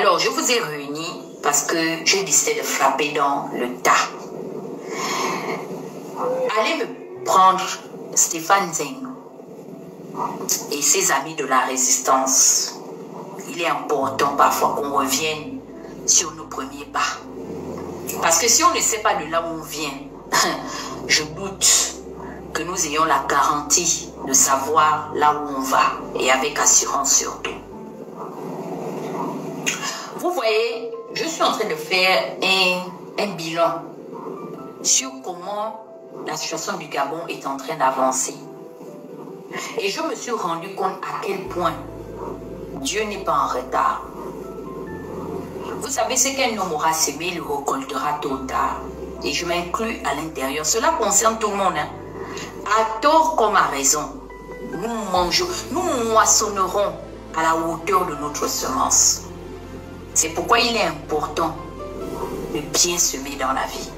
Alors, je vous ai réunis parce que j'ai décidé de frapper dans le tas. Allez me prendre Stéphane Zeng et ses amis de la résistance. Il est important parfois qu'on revienne sur nos premiers pas. Parce que si on ne sait pas de là où on vient, je doute que nous ayons la garantie de savoir là où on va et avec assurance surtout. Vous voyez, je suis en train de faire un bilan sur comment la situation du Gabon est en train d'avancer. Et je me suis rendu compte à quel point Dieu n'est pas en retard. Vous savez, ce qu'un homme aura semé, il le récoltera tôt ou tard. Et je m'inclus à l'intérieur. Cela concerne tout le monde. Hein. À tort comme à raison, nous moissonnerons à la hauteur de notre semence. C'est pourquoi il est important de bien semer dans la vie.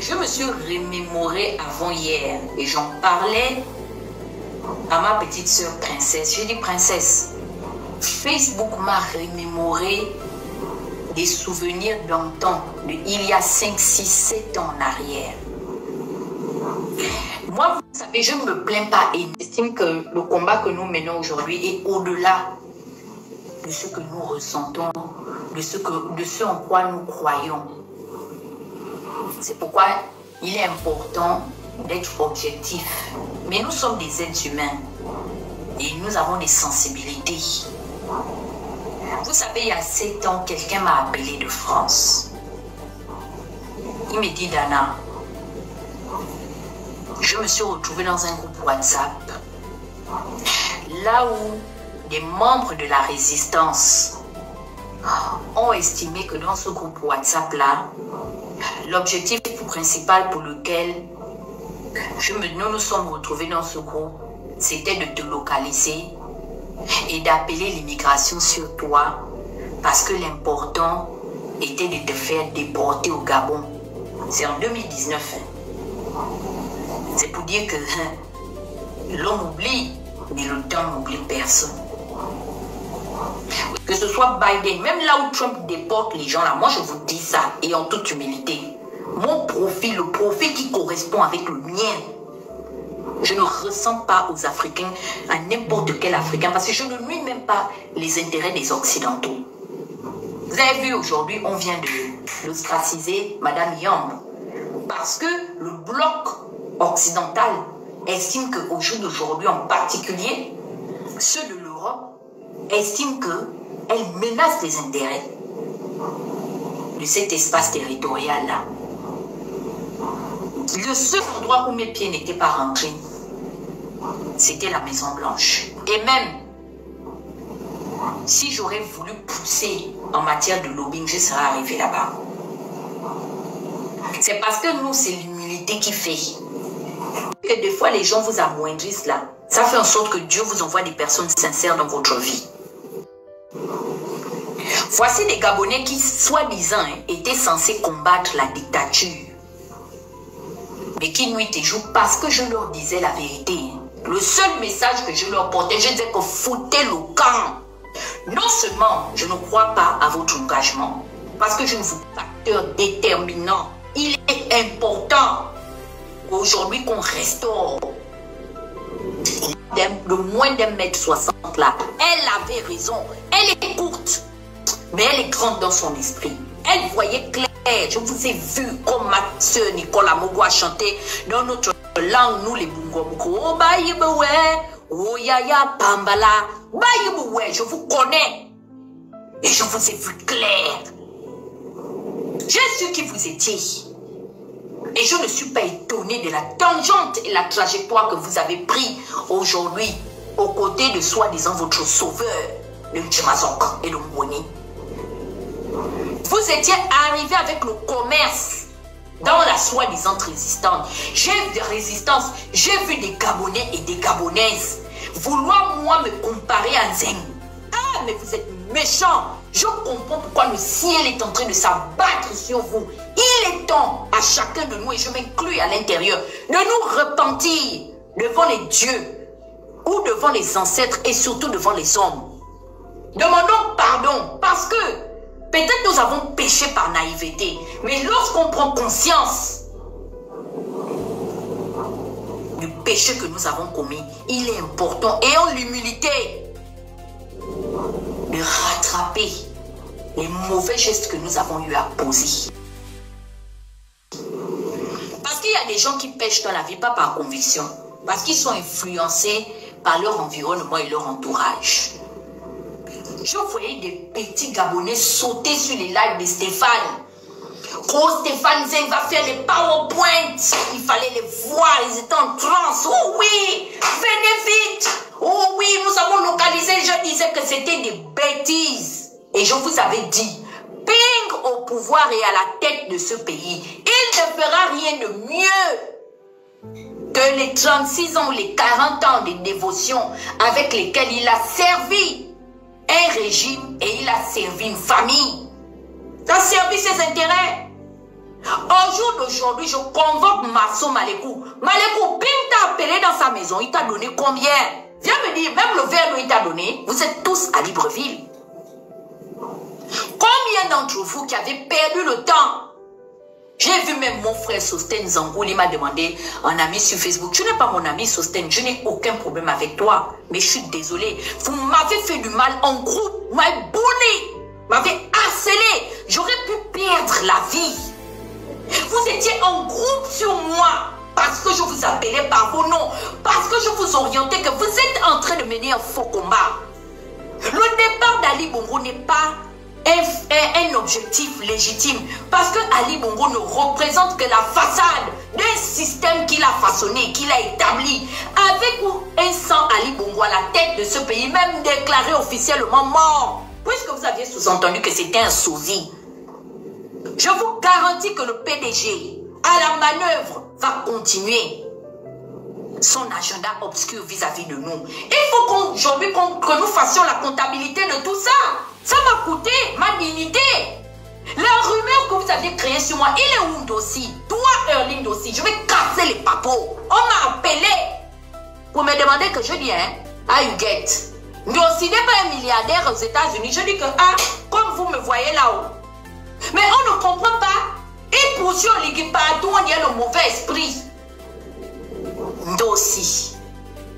Je me suis remémoré avant-hier et j'en parlais à ma petite sœur princesse. J'ai dit princesse, Facebook m'a remémoré des souvenirs d'antan, il y a 5, 6, 7 ans en arrière. Moi, vous savez, je ne me plains pas et j'estime que le combat que nous menons aujourd'hui est au-delà de ce que nous ressentons, de ce en quoi nous croyons. C'est pourquoi il est important d'être objectif. Mais nous sommes des êtres humains et nous avons des sensibilités. Vous savez, il y a 7 ans, quelqu'un m'a appelé de France. Il me dit, Dana, je me suis retrouvée dans un groupe WhatsApp, là où des membres de la résistance ont estimé que dans ce groupe WhatsApp-là, l'objectif principal pour lequel nous nous sommes retrouvés dans ce groupe, c'était de te localiser et d'appeler l'immigration sur toi parce que l'important était de te faire déporter au Gabon. C'est en 2019. C'est pour dire que l'homme oublie, mais le temps n'oublie personne. Que ce soit Biden, même là où Trump déporte les gens là, moi je vous dis ça et en toute humilité. Mon profil, le profil qui correspond avec le mien, je ne ressens pas aux Africains, à n'importe quel Africain, parce que je ne nuis même pas les intérêts des Occidentaux. Vous avez vu aujourd'hui, on vient de l'ostraciser Madame Yamb, parce que le bloc occidental estime qu'au jour d'aujourd'hui, en particulier, ceux de l'Europe estiment qu'elle menace les intérêts de cet espace territorial-là. Le seul endroit où mes pieds n'étaient pas rentrés, c'était la Maison Blanche. Et même, si j'aurais voulu pousser en matière de lobbying, je serais arrivé là-bas. C'est parce que nous, c'est l'humilité qui fait que des fois, les gens vous amoindrissent là. Ça fait en sorte que Dieu vous envoie des personnes sincères dans votre vie. Voici des Gabonais qui, soi-disant, étaient censés combattre la dictature. Mais qui nuit et jour parce que je leur disais la vérité. Le seul message que je leur portais, je disais que foutez le camp. Non seulement je ne crois pas à votre engagement, parce que je ne vous facteur déterminant. Il est important aujourd'hui qu'on restaure de moins d'1,60 m là. Elle avait raison. Elle est courte, mais elle est grande dans son esprit. Elle voyait clair. Je vous ai vu comme ma soeur Nicolas Mogo a chanté dans notre langue, nous les Bungomoko. Oh, baïboué, oh, yaya, pambala, baïboué, je vous connais. Et je vous ai vu clair. J'ai su qui vous étiez. Et je ne suis pas étonnée de la tangente et la trajectoire que vous avez pris aujourd'hui aux côtés de soi-disant votre sauveur, le Tchimazok et le Mwoni. Vous étiez arrivé avec le commerce dans la soi-disant résistance. J'ai vu des résistances, j'ai vu des Gabonais et des Gabonaises vouloir moi me comparer à Zeng. Ah, mais vous êtes méchants. Je comprends pourquoi le ciel est en train de s'abattre sur vous. Il est temps à chacun de nous, et je m'inclus à l'intérieur, de nous repentir devant les dieux ou devant les ancêtres et surtout devant les hommes. Demandons pardon, pas Peut-être nous avons péché par naïveté, mais lorsqu'on prend conscience du péché que nous avons commis, il est important, ayant l'humilité de rattraper les mauvais gestes que nous avons eu à poser. Parce qu'il y a des gens qui pêchent dans la vie, pas par conviction, parce qu'ils sont influencés par leur environnement et leur entourage. Je voyais des petits Gabonais sauter sur les lives de Stéphane. Gros Stéphane Zeng va faire les PowerPoint. Il fallait les voir, ils étaient en transe. Oh oui, venez vite. Oh oui, nous avons localisé. Je disais que c'était des bêtises. Et je vous avais dit, Ping au pouvoir et à la tête de ce pays, il ne fera rien de mieux que les 36 ans ou les 40 ans de dévotion avec lesquels il a servi un régime et il a servi une famille. Il a servi ses intérêts. Au jour d'aujourd'hui, je convoque Marceau Malekou. Malekou, Ping t'a appelé dans sa maison. Il t'a donné combien? Viens me dire, même le verre qu'il t'a donné, vous êtes tous à Libreville. Combien d'entre vous qui avez perdu le temps? J'ai vu même mon frère Sosten Zangoul, il m'a demandé, un ami sur Facebook, tu n'es pas mon ami Sosten, je n'ai aucun problème avec toi, mais je suis désolé, vous m'avez fait du mal en groupe, vous m'avez bully, m'avez harcelé, j'aurais pu perdre la vie. Vous étiez en groupe sur moi, parce que je vous appelais par vos noms, parce que je vous orientais que vous êtes en train de mener un faux combat. Le départ d'Ali Bongo n'est pas un objectif légitime parce que Ali Bongo ne représente que la façade d'un système qu'il a façonné, qu'il a établi avec un sang Ali Bongo à la tête de ce pays, même déclaré officiellement mort, puisque vous aviez sous-entendu que c'était un sosie. Je vous garantis que le PDG à la manœuvre va continuer son agenda obscur vis-à-vis de nous. Il faut qu'aujourd'hui que nous fassions la comptabilité de tout ça. Ça m'a coûté ma dignité. La rumeur que vous avez créée sur moi, il est où Ndossi? Toi, Erling Ndossi, je vais casser les papos. On m'a appelé pour me demander que je dis, hein, ah, you get. Ndossi n'est pas un milliardaire aux États-Unis. Je dis que, ah, comme vous me voyez là-haut. Mais on ne comprend pas. Et pour ceux qui partout, on y a le mauvais esprit. Ndossi,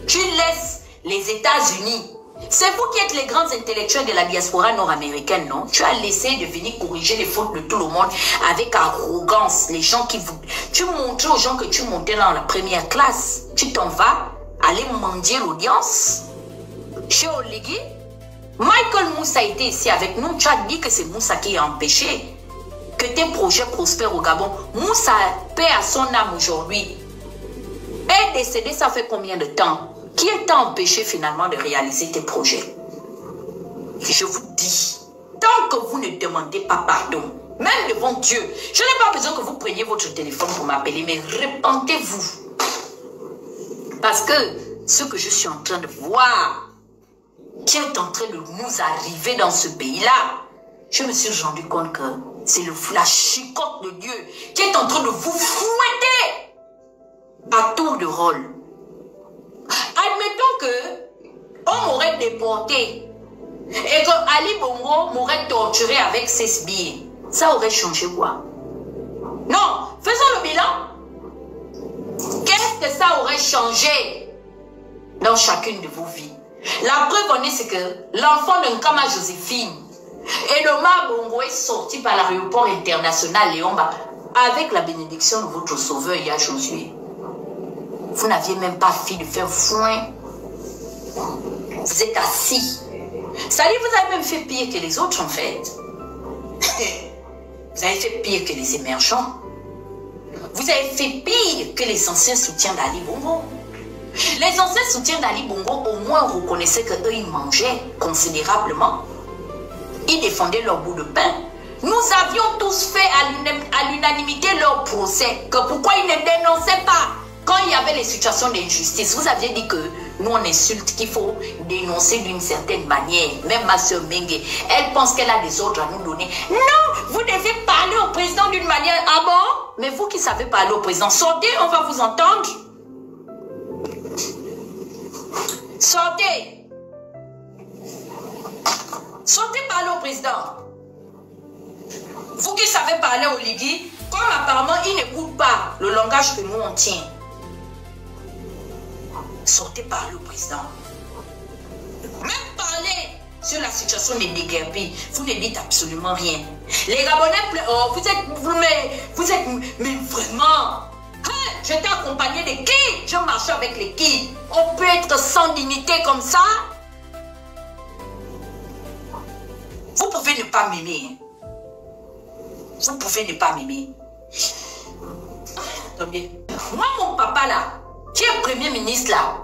tu laisses les États-Unis. C'est vous qui êtes les grands intellectuels de la diaspora nord-américaine, non? Tu as laissé de venir corriger les fautes de tout le monde avec arrogance. Les gens qui vous... Tu montrais aux gens que tu montais dans la première classe. Tu t'en vas aller mendier l'audience. Chez Oligui, Michael Moussa était ici avec nous. Tu as dit que c'est Moussa qui a empêché que tes projets prospèrent au Gabon. Moussa, paix à son âme aujourd'hui, est décédé, ça fait combien de temps? Qui t'a empêché finalement de réaliser tes projets? Je vous dis, tant que vous ne demandez pas pardon, même devant Dieu, je n'ai pas besoin que vous preniez votre téléphone pour m'appeler, mais repentez-vous. Parce que ce que je suis en train de voir, qui est en train de nous arriver dans ce pays-là, je me suis rendu compte que c'est la chicotte de Dieu qui est en train de vous fouetter à tour de rôle. Admettons que on m'aurait déporté et que Ali Bongo m'aurait torturé avec 16 billets. Ça aurait changé quoi? Non, faisons le bilan. Qu'est-ce que ça aurait changé dans chacune de vos vies? La preuve en est, c'est que l'enfant de Nkama Joséphine et le Ma Bongo est sorti par l'aéroport international Léomba avec la bénédiction de votre sauveur Yah Josué. Vous n'aviez même pas fini de faire foin. Vous êtes assis. Ça dit, vous avez même fait pire que les autres en fait. Vous avez fait pire que les émergents. Vous avez fait pire que les anciens soutiens d'Ali Bongo. Les anciens soutiens d'Ali Bongo au moins reconnaissaient qu'eux ils mangeaient considérablement. Ils défendaient leur bout de pain. Nous avions tous fait à l'unanimité leur procès. Que pourquoi ils ne dénonçaient pas? Quand il y avait les situations d'injustice, vous aviez dit que nous on insulte, qu'il faut dénoncer d'une certaine manière. Même ma soeur Mengue, elle pense qu'elle a des ordres à nous donner. Non, vous devez parler au président d'une manière. Ah bon? Mais vous qui savez parler au président, sortez, on va vous entendre. Sortez. Sortez parler au président. Vous qui savez parler au Ligui, comme apparemment il n'écoute pas le langage que nous on tient. Sortez parler au président. Même parler sur la situation des déguerpis, vous ne dites absolument rien. Les Gabonais, oh, vous êtes, mais vraiment, hein, je t'ai accompagné de qui? Je marchais avec les qui? On peut être sans dignité comme ça? Vous pouvez ne pas m'aimer. Vous pouvez ne pas m'aimer. Attendez. Moi, mon papa là, qui est premier ministre là,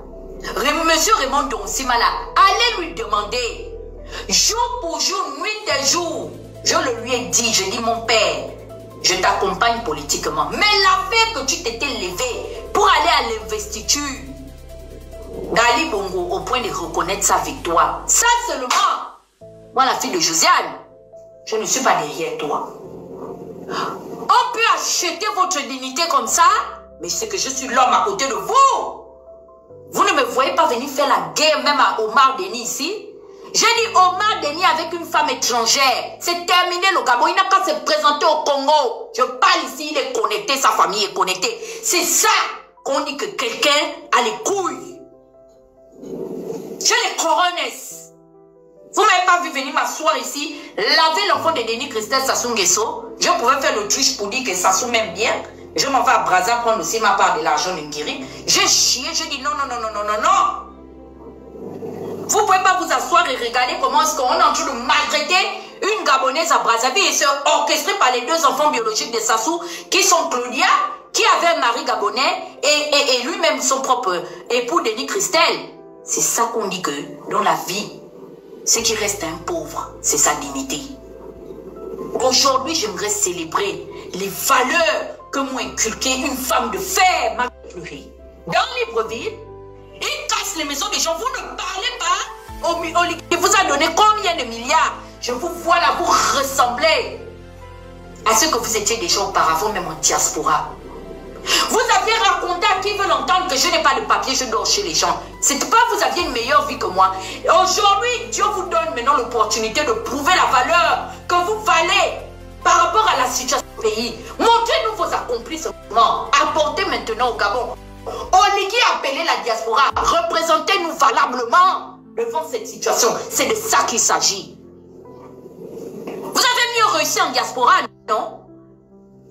Monsieur Raymond Donsima là, allez lui demander, jour pour jour, nuit et jour, je le lui ai dit, je dis mon père, je t'accompagne politiquement. Mais l'affaire que tu t'étais levé pour aller à l'investiture d'Ali Bongo au point de reconnaître sa victoire, ça seulement, moi la fille de Josiane, je ne suis pas derrière toi. On peut acheter votre dignité comme ça, mais c'est que je suis l'homme à côté de vous. Vous ne me voyez pas venir faire la guerre même à Omar Denis ici. J'ai dit Omar Denis avec une femme étrangère. C'est terminé le Gabon. Il n'a qu'à se présenter au Congo. Je parle ici, il est connecté, sa famille est connectée. C'est ça qu'on dit que quelqu'un a les couilles. J'ai les coronesses. Vous ne m'avez pas vu venir m'asseoir ici, laver l'enfant de Denis Christelle Sassou Nguesso. Je pouvais faire le triche pour dire que Sassou m'aime bien. Je m'en vais à Brazza prendre aussi ma part de l'argent de Ngiri. J'ai chié, j'ai dit non, non, non, non, non, non, non. Vous ne pouvez pas vous asseoir et regarder comment est-ce qu'on est en train de maltraiter une Gabonaise à Brazzaville et c'est orchestré par les deux enfants biologiques de Sassou qui sont Claudia, qui avait un mari gabonais et lui-même son propre époux Denis Christelle. C'est ça qu'on dit que dans la vie, ce qui reste un pauvre, c'est sa dignité. Aujourd'hui, j'aimerais célébrer les valeurs que m'a inculqué une femme de fer, Marguerite Fleury. Dans Libreville, il casse les maisons des gens. Vous ne parlez pas. Il vous a donné combien de milliards? Je vous vois là, vous ressemblez à ce que vous étiez déjà auparavant, même en diaspora. Vous aviez raconté à qui veut l'entendre que je n'ai pas de papier, je dors chez les gens. C'est pas vous aviez une meilleure vie que moi. Aujourd'hui, Dieu vous donne maintenant l'opportunité de prouver la valeur que vous valez par rapport à la situation du pays. Montrez-nous vos accomplissements. Apportez maintenant au Gabon. Oligui a appelé la diaspora. Représentez-nous valablement devant cette situation. C'est de ça qu'il s'agit. Vous avez mieux réussi en diaspora, non?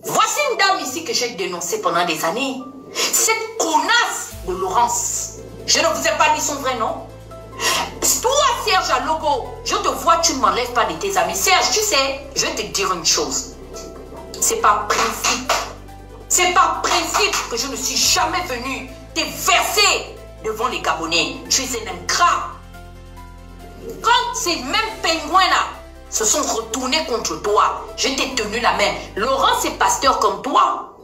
Voici une dame ici que j'ai dénoncée pendant des années. Cette connasse de Laurence. Je ne vous ai pas dit son vrai nom. Toi, Serge à Logo, je te vois, tu ne m'enlèves pas de tes amis. Serge, tu sais, je vais te dire une chose. C'est par principe. C'est par principe que je ne suis jamais venu te verser devant les Gabonais. Tu es un ingrat. Quand ces mêmes pingouins-là se sont retournés contre toi, je t'ai tenu la main. Laurence est pasteur comme toi.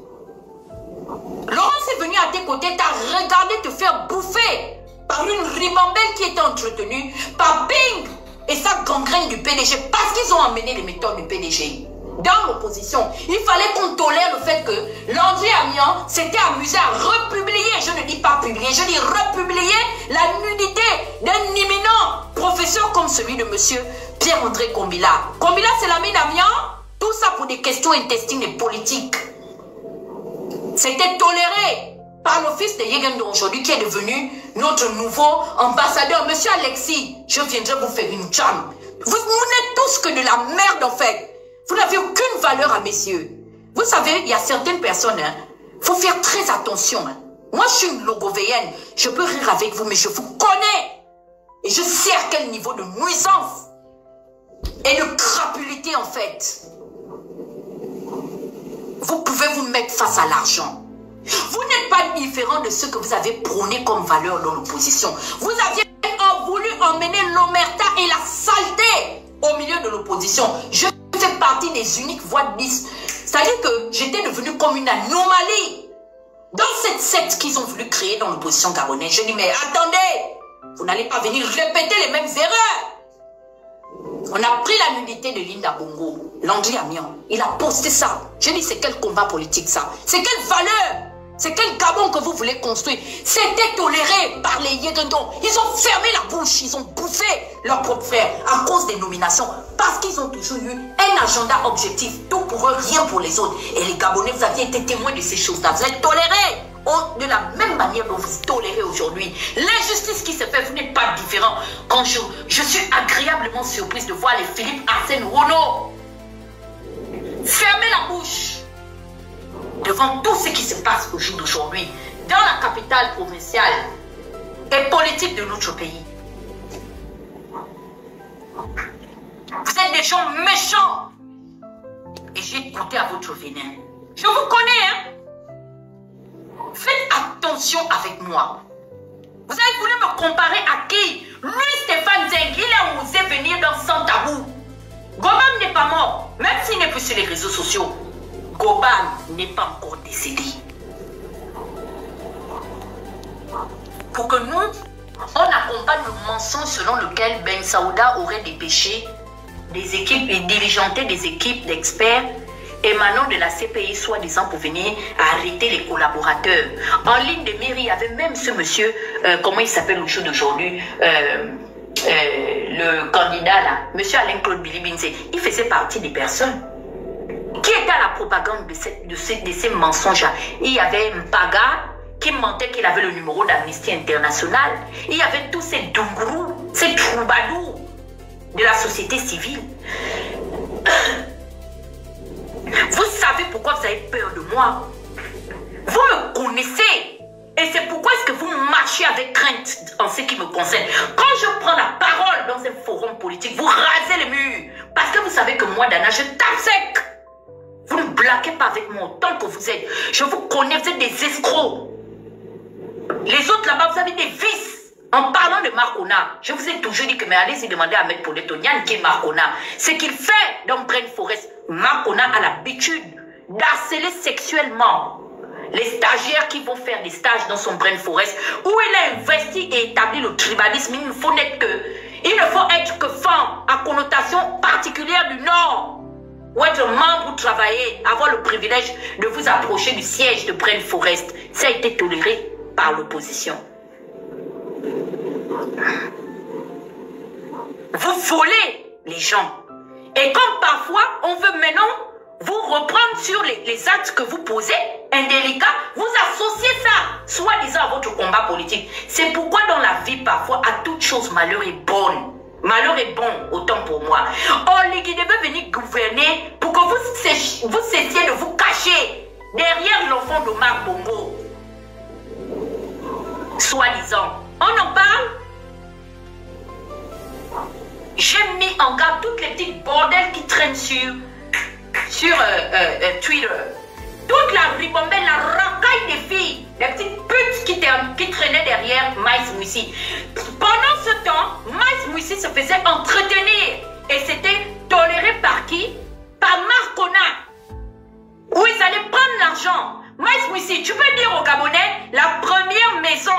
Laurence est venu à tes côtés, t'as regardé te faire bouffer par une ribambelle qui était entretenue par Ping et sa gangrène du PDG parce qu'ils ont emmené les méthodes du PDG. Dans l'opposition, il fallait qu'on tolère le fait que Landry Amiens s'était amusé à republier, je ne dis pas publier, je dis republier la nudité d'un imminent professeur comme celui de monsieur Pierre-André Kombila. Kombila, c'est l'ami d'Amiens. Tout ça pour des questions intestines et politiques. C'était toléré par le fils de Yegendo aujourd'hui qui est devenu notre nouveau ambassadeur. Monsieur Alexis, je viendrai vous faire une charme. Vous n'êtes tous que de la merde en fait. Vous n'avez aucune valeur à mes yeux. Vous savez, il y a certaines personnes, il faut faire très attention. Hein. Moi, je suis une logovéenne. Je peux rire avec vous, mais je vous connais. Et je sais à quel niveau de nuisance et de crapulité, en fait. Vous pouvez vous mettre face à l'argent. Vous n'êtes pas différent de ce que vous avez prôné comme valeur dans l'opposition. Vous aviez voulu emmener l'omerta et la saleté au milieu de l'opposition. Je fais partie des uniques voix de 10. C'est-à-dire que j'étais devenue comme une anomalie. Dans cette secte qu'ils ont voulu créer dans l'opposition gabonaise, je dis, mais attendez, vous n'allez pas venir répéter les mêmes erreurs. On a pris la nudité de Linda Bongo, Landry Amiens. Il a posté ça. Je dis, c'est quel combat politique ça? C'est quelle valeur C'est quel Gabon que vous voulez construire? C'était toléré par les Yégendons. Ils ont fermé la bouche, ils ont bouffé leur propre frère à cause des nominations. Parce qu'ils ont toujours eu un agenda objectif. Tout pour eux, rien pour les autres. Et les Gabonais, vous aviez été témoins de ces choses-là. Vous êtes tolérés. De la même manière dont vous tolérez aujourd'hui. L'injustice qui se fait, vous n'êtes pas différent. Quand je suis agréablement surprise de voir les Philippe Arsène Renaud fermer la bouche devant tout ce qui se passe au jour d'aujourd'hui dans la capitale provinciale et politique de notre pays. Vous êtes des gens méchants et j'ai goûté à votre venin. Je vous connais, hein? Faites attention avec moi. Vous avez voulu me comparer à qui? Lui, Stéphane Zeng, il a osé venir dans Sans Tabou. Gobam n'est pas mort, même s'il n'est plus sur les réseaux sociaux. Gobam n'est pas encore décédé. Pour que nous, on accompagne le mensonge selon lequel Ben Saouda aurait dépêché des équipes et diligenté des équipes d'experts émanant de la CPI, soi-disant pour venir arrêter les collaborateurs. En ligne de mairie, il y avait même ce monsieur, comment il s'appelle au jour d'aujourd'hui, le candidat là, monsieur Alain-Claude Bilibinze, il faisait partie des personnes qui étaient à la propagande de ces mensonges. Il y avait Mpaga qui mentait qu'il avait le numéro d'Amnesty International. Il y avait tous ces Dungourous, ces troubadours de la société civile. Vous savez pourquoi vous avez peur de moi? Vous me connaissez. Et c'est pourquoi est-ce que vous marchez avec crainte en ce qui me concerne. Quand je prends la parole dans un forum politique, vous rasez les murs. Parce que vous savez que moi, Dana, je tape sec. Vous ne blaguez pas avec moi autant que vous êtes. Je vous connais, vous êtes des escrocs. Les autres là-bas, vous avez des vices. En parlant de Marcona, je vous ai toujours dit que, mais allez-y demander à M. Pauletonian qui est Marcona. Ce qu'il fait dans Brain Forest, Marcona a l'habitude d'harceler sexuellement les stagiaires qui vont faire des stages dans son Brain Forest, où il a investi et établi le tribalisme. Il ne faut être que femme à connotation particulière du Nord, ou être membre ou travailler, avoir le privilège de vous approcher du siège de Brain Forest. Ça a été toléré par l'opposition. Vous volez les gens. Et comme parfois, on veut maintenant vous reprendre sur les actes que vous posez, indélicats, vous associez ça, soi-disant, à votre combat politique. C'est pourquoi dans la vie, parfois, à toute chose, malheur est bonne. Malheur est bon, autant pour moi. Oligui devait venir gouverner pour que vous cessiez de vous cacher derrière l'enfant d'Omar Bongo. Soi-disant. On en parle? J'ai mis en garde toutes les petites bordels qui traînent sur Twitter. Toute la ribambelle, la racaille des filles, les petites putes qui traînaient derrière Maïs Moussi. Pendant ce temps, Maïs Moussi se faisait entretenir. Et c'était toléré par qui? Par Marcona. Où ils allaient prendre l'argent. Maïs Moussi, tu peux dire aux Gabonais, la première maison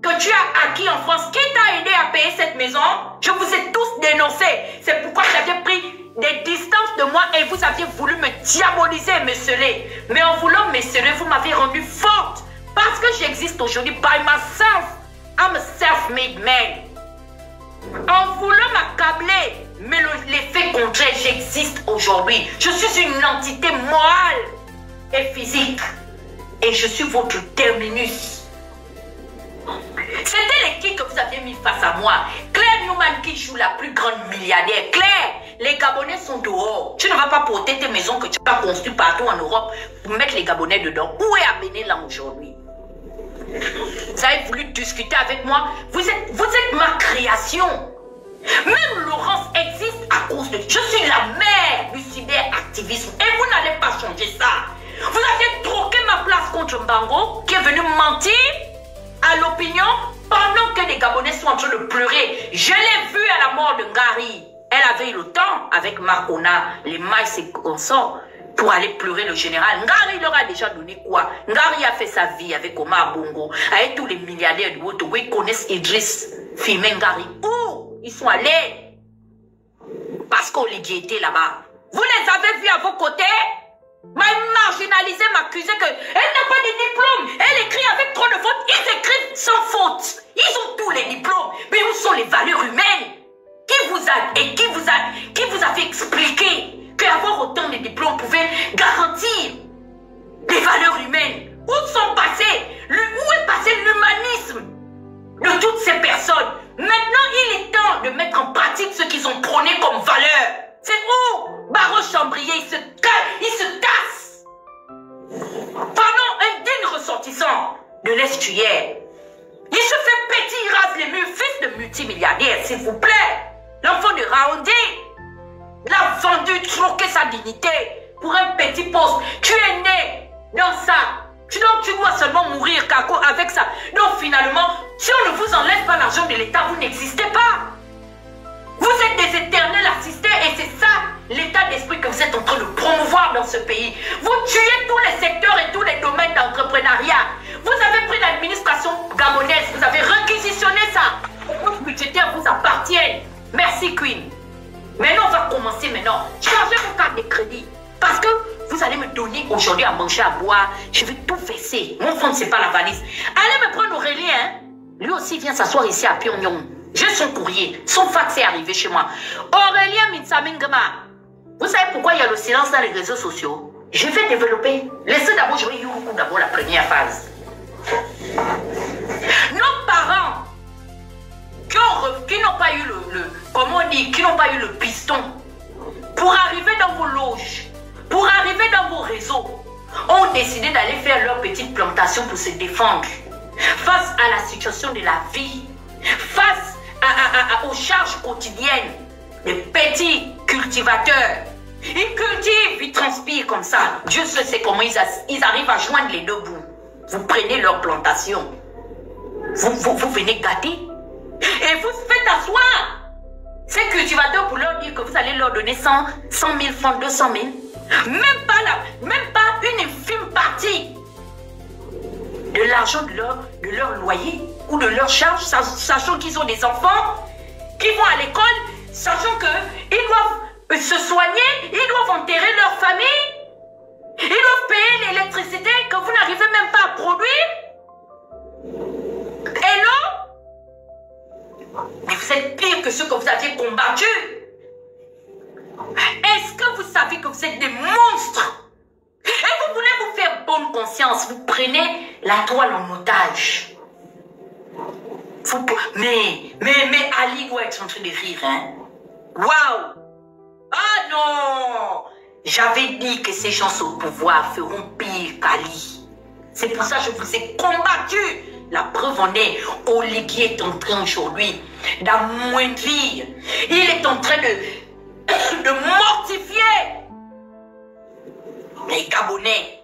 que tu as acquis en France, qui t'a aidé à payer cette maison? Je vous ai tous dénoncé. C'est pourquoi j'avais pris des distances de moi et vous aviez voulu me diaboliser et me sceller. Mais en voulant me sceller, vous m'avez rendu forte. Parce que j'existe aujourd'hui by myself. I'm a self-made man. En voulant m'accabler, mais l'effet contraire, j'existe aujourd'hui. Je suis une entité morale et physique. Et je suis votre terminus. C'était l'équipe que vous aviez mis face à moi. Claire Newman qui joue la plus grande milliardaire. Claire, les Gabonais sont dehors. Tu ne vas pas porter tes maisons que tu as construites partout en Europe pour mettre les Gabonais dedans. Où est Abéné-Lan aujourd'hui? Vous avez voulu discuter avec moi. Vous êtes ma création. Même Laurence existe à cause de... Je suis la mère du cyberactivisme. Et vous n'allez pas changer ça. Vous avez troqué ma place contre Mbango qui est venu mentir à l'opinion pendant que les Gabonais sont en train de pleurer. Je l'ai vu à la mort de Ngari. Elle avait eu le temps avec Marcona, les maïs et consorts pour aller pleurer le général. Ngari leur a déjà donné quoi? Ngari a fait sa vie avec Omar Bongo, avec tous les milliardaires du Haut-Togo. Ils connaissent Idriss, Fimé Ngari. Où ils sont allés? Parce qu'Oligui était là-bas. Vous les avez vus à vos côtés? m'a marginalisé, m'accusé qu'elle n'a pas de diplôme. Elle écrit avec trop de fautes. Ils écrivent sans faute. Ils ont tous les diplômes. Mais où sont les valeurs humaines? Qui vous a fait expliquer qu'avoir autant de diplômes pouvait garantir les valeurs humaines? Où sont passés? Où est passé l'humanisme de toutes ces personnes? Maintenant, il est temps de mettre en pratique ce qu'ils ont prôné comme valeur. C'est où Barreau Chambrier, il se tasse. Pendant un digne ressortissant de l'estuaire, il se fait péter, il rase les murs, fils de multimilliardaire, s'il vous plaît. L'enfant de Raoundé l'a vendu, troqué sa dignité pour un petit poste. Tu es né dans ça. Tu dois seulement mourir avec ça. Donc finalement, si on ne vous enlève pas l'argent de l'État, vous n'existez pas. Vous êtes des éternels assistés et c'est ça l'état d'esprit que vous êtes en train de promouvoir dans ce pays. Vous tuez tous les secteurs et tous les domaines d'entrepreneuriat. Vous avez pris l'administration gabonaise, vous avez réquisitionné ça. Les postes budgétaires vous appartiennent. Merci Queen. Maintenant, on va commencer maintenant. Chargez vos cartes de crédit. Parce que vous allez me donner aujourd'hui à manger, à boire. Je vais tout verser. Mon fond, c'est pas la valise. Allez me prendre Aurélien. Hein? Lui aussi vient s'asseoir ici à Pyongyang. J'ai son courrier. Son fax est arrivé chez moi. Aurélien Minsamingama. Vous savez pourquoi il y a le silence dans les réseaux sociaux? Je vais développer. Laissez d'abord jouer Yuruku d'abord la première phase. Nos parents qui n'ont pas eu qui n'ont pas eu le piston pour arriver dans vos loges, pour arriver dans vos réseaux, ont décidé d'aller faire leur petite plantation pour se défendre face à la situation de la vie, face aux charges quotidiennes des petits cultivateurs. Ils cultivent, ils transpirent comme ça. Dieu seul sait comment ils arrivent à joindre les deux bouts. Vous prenez leur plantation, vous venez gâter et vous faites asseoir ces cultivateurs pour leur dire que vous allez leur donner 100 000 francs, 200 000. Même pas une infime partie de l'argent de leur loyer ou de leur charge, sachant qu'ils ont des enfants qui vont à l'école, sachant qu'ils doivent se soigner, ils doivent enterrer leur famille, ils doivent payer l'électricité que vous n'arrivez même pas à produire. Hello? Mais vous êtes pire que ceux que vous aviez combattus. Est-ce que vous savez que vous êtes des monstres? Et vous voulez vous faire bonne conscience, vous prenez la toile en otage. Mais Ali doit être en train de rire, hein? Waouh! Ah non! J'avais dit que ces gens au pouvoir feront pire qu'Ali. C'est pour ça que je vous ai combattu. La preuve en est, Oligui est en train aujourd'hui d'amoindrir. Il est en train de mortifier les Gabonais.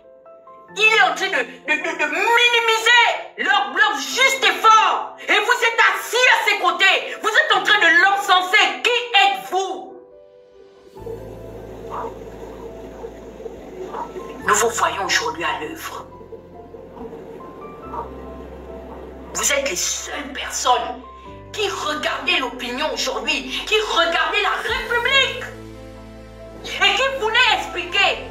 Il est en train de minimiser leur juste effort. Et vous êtes assis à ses côtés. Vous êtes en train de l'encenser. Qui êtes-vous? Nous vous voyons aujourd'hui à l'œuvre. Vous êtes les seules personnes qui regardez l'opinion aujourd'hui, qui regardez la République et qui voulaient expliquer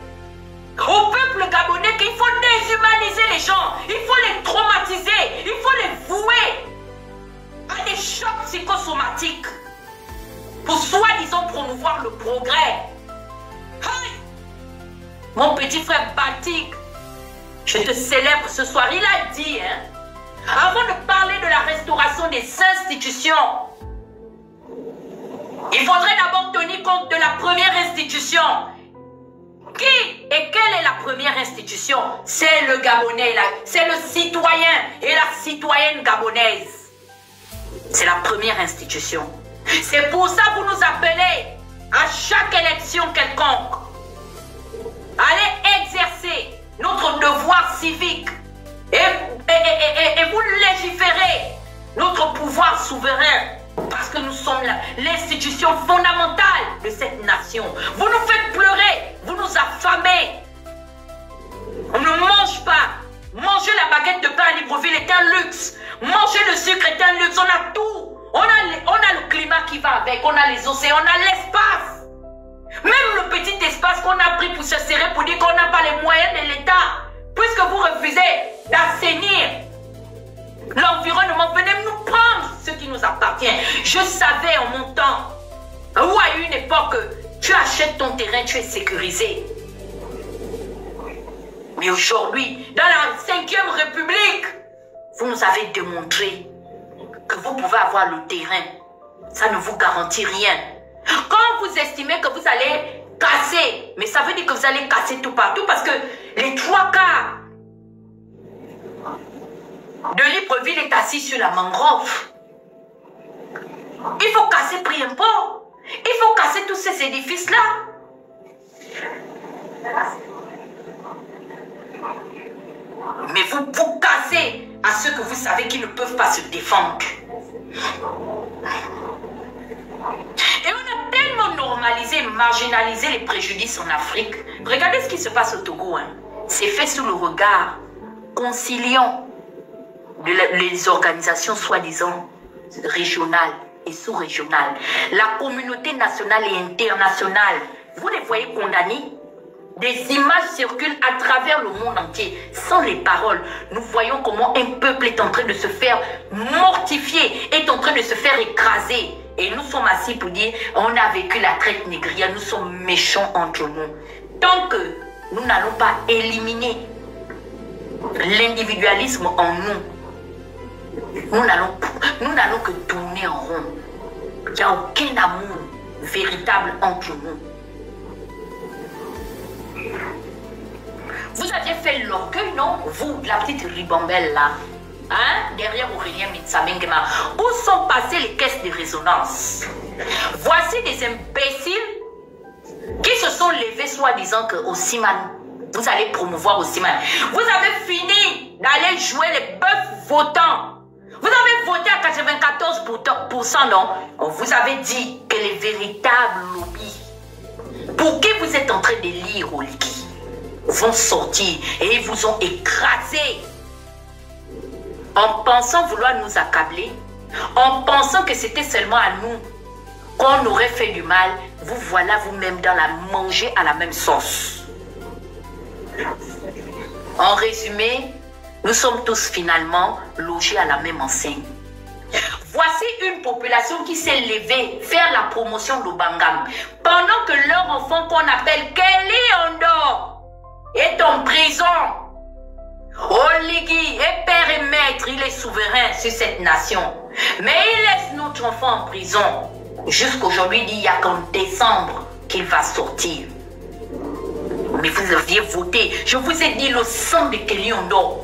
au peuple gabonais qu'il faut déshumaniser les gens, il faut les traumatiser, il faut les vouer à des chocs psychosomatiques pour soi-disant promouvoir le progrès. Hey! Mon petit frère Baltique, je te célèbre ce soir, il a dit, hein, avant de parler de la restauration des institutions, il faudrait d'abord tenir compte de la première institution. Qui et quelle est la première institution? C'est le Gabonais, c'est le citoyen et la citoyenne gabonaise. C'est la première institution. C'est pour ça que vous nous appelez à chaque élection quelconque. Allez exercer notre devoir civique et vous légiférez notre pouvoir souverain. Parce que nous sommes l'institution fondamentale de cette nation. Vous nous faites pleurer, vous nous affamez. On ne mange pas. Manger la baguette de pain à Libreville est un luxe. Manger le sucre est un luxe. On a tout. On a le climat qui va avec. On a les océans, on a l'espace. Même le petit espace qu'on a pris pour se serrer, pour dire qu'on n'a pas les moyens de l'État, puisque vous refusez d'assainir l'environnement, venez nous prendre ce qui nous appartient. Je savais en mon temps, où à une époque, tu achètes ton terrain, tu es sécurisé. Mais aujourd'hui, dans la 5e République, vous nous avez démontré que vous pouvez avoir le terrain. Ça ne vous garantit rien. Quand vous estimez que vous allez casser, mais ça veut dire que vous allez casser tout partout parce que les 3 quarts de Libreville est assis sur la mangrove. Il faut casser Priempo. Il faut casser tous ces édifices-là. Mais vous cassez à ceux que vous savez qui ne peuvent pas se défendre. Et on a tellement normalisé, marginalisé les préjudices en Afrique. Regardez ce qui se passe au Togo. Hein. C'est fait sous le regard conciliant les organisations soi-disant régionales et sous-régionales. La communauté nationale et internationale, vous les voyez condamnés. Des images circulent à travers le monde entier, sans les paroles. Nous voyons comment un peuple est en train de se faire mortifier, est en train de se faire écraser. Et nous sommes assis pour dire, on a vécu la traite négrière, nous sommes méchants entre nous. Tant que nous n'allons pas éliminer l'individualisme en nous, nous n'allons que tourner en rond. Il n'y a aucun amour véritable entre nous. Vous aviez fait l'orgueil, non? Vous, la petite ribambelle là, hein? Derrière Aurélien Mitsamengema. Où sont passées les caisses de résonance? Voici des imbéciles qui se sont levés soi-disant que au Siman, vous allez promouvoir au Siman. Vous avez fini d'aller jouer les bœufs votants. Vous avez voté à 94%, non? On vous avait dit que les véritables lobbies, pour qui vous êtes en train de lire au lit, vont sortir et ils vous ont écrasé en pensant vouloir nous accabler, en pensant que c'était seulement à nous qu'on aurait fait du mal. Vous voilà vous-même dans la manger à la même sauce. En résumé, nous sommes tous finalement logés à la même enseigne. Voici une population qui s'est levée faire la promotion de Bangam pendant que leur enfant qu'on appelle Kelly Ondo est en prison. Oligui est père et maître, il est souverain sur cette nation. Mais il laisse notre enfant en prison. Jusqu'aujourd'hui, il n'y a qu'en décembre qu'il va sortir. Mais vous aviez voté. Je vous ai dit, le sang de Kelly Ondo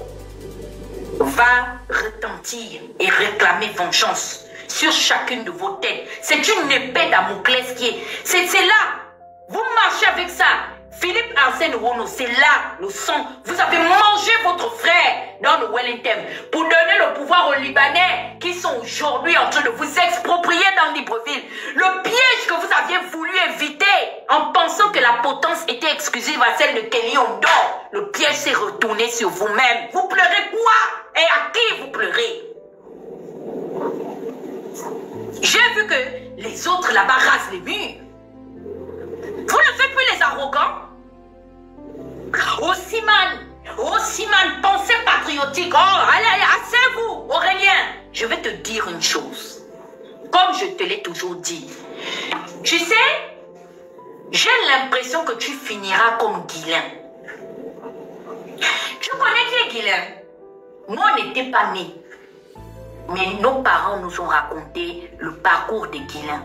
va retentir et réclamer vengeance sur chacune de vos têtes. C'est une épée Damoclès qui est... C'est là. Vous marchez avec ça. Philippe Arsène Ouono, c'est là le sang. Vous avez mangé votre frère dans le Wellington pour donner le pouvoir aux Libanais qui sont aujourd'hui en train de vous exproprier dans Libreville. Le piège que vous aviez voulu éviter en pensant que la potence était exclusive à celle de Kelly Ondo, le piège s'est retourné sur vous-même. Vous pleurez quoi? Et à qui vous pleurez? J'ai vu que les autres là-bas rasent les murs. Vous ne faites plus les arrogants. Siman, pensée patriotique. Oh, allez, asseyez-vous, Aurélien. Je vais te dire une chose. Comme je te l'ai toujours dit. Tu sais, j'ai l'impression que tu finiras comme Guilain. Tu connais qui est Guilain? Moi, on n'était pas nés. Mais nos parents nous ont raconté le parcours de Guilain.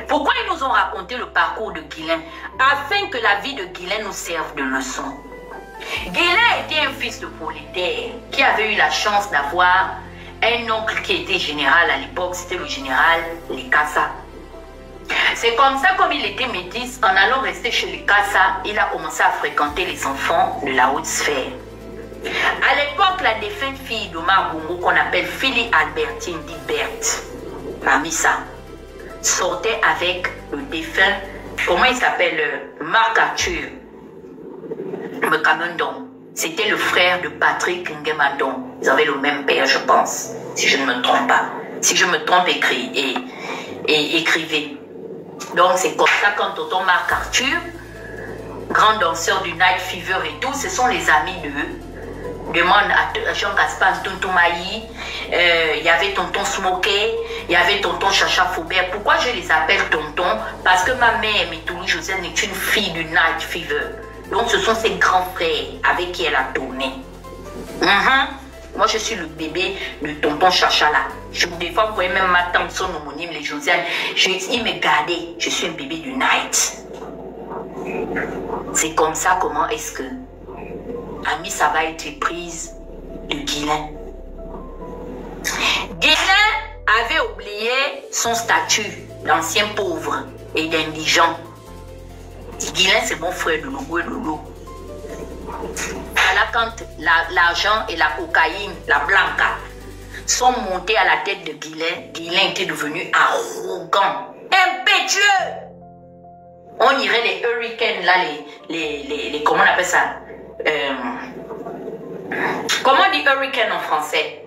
Pourquoi ils nous ont raconté le parcours de Guilain? Afin que la vie de Guilain nous serve de leçon. Guilain était un fils de prolétaire qui avait eu la chance d'avoir un oncle qui était général à l'époque, c'était le général Likasa. C'est comme ça, comme il était métis, en allant rester chez Likasa, il a commencé à fréquenter les enfants de la haute sphère. À l'époque, la défunte fille d'Omar Bongo, qu'on appelle Philly Albertine, dit Berthe, Mamissa, sortait avec le défunt, comment il s'appelle, Marc Arthur Mekamendon. C'était le frère de Patrick Ngemadon. Ils avaient le même père, je pense, si je ne me trompe pas. Si je me trompe, écrivez. Donc c'est comme ça quand tonton Marc Arthur, grand danseur du Night Fever et tout, ce sont les amis demande à Jean-Gaspard Tontomaï, il y avait tonton Smokey, il y avait tonton Chacha Faubert. Pourquoi je les appelle tonton? Parce que ma mère, Métouli Josiane, est une fille du Night Fever. Donc ce sont ses grands frères avec qui elle a tourné. Moi je suis le bébé de tonton Chacha là. Des fois vous voyez même ma tante, son homonyme, les Josiane. Il me gardait, je suis un bébé du Night. C'est comme ça, comment est-ce que Ami Saba a été prise de Guilain. Guilain avait oublié son statut d'ancien pauvre et d'indigent. Guilain, c'est mon frère de Logo et Lolo. Voilà quand l'argent et la cocaïne, la blanca, sont montés à la tête de Guilain, Guilain était devenu arrogant, impétueux. On dirait les hurricanes, là, les comment on appelle ça? Comment on dit hurricane en français?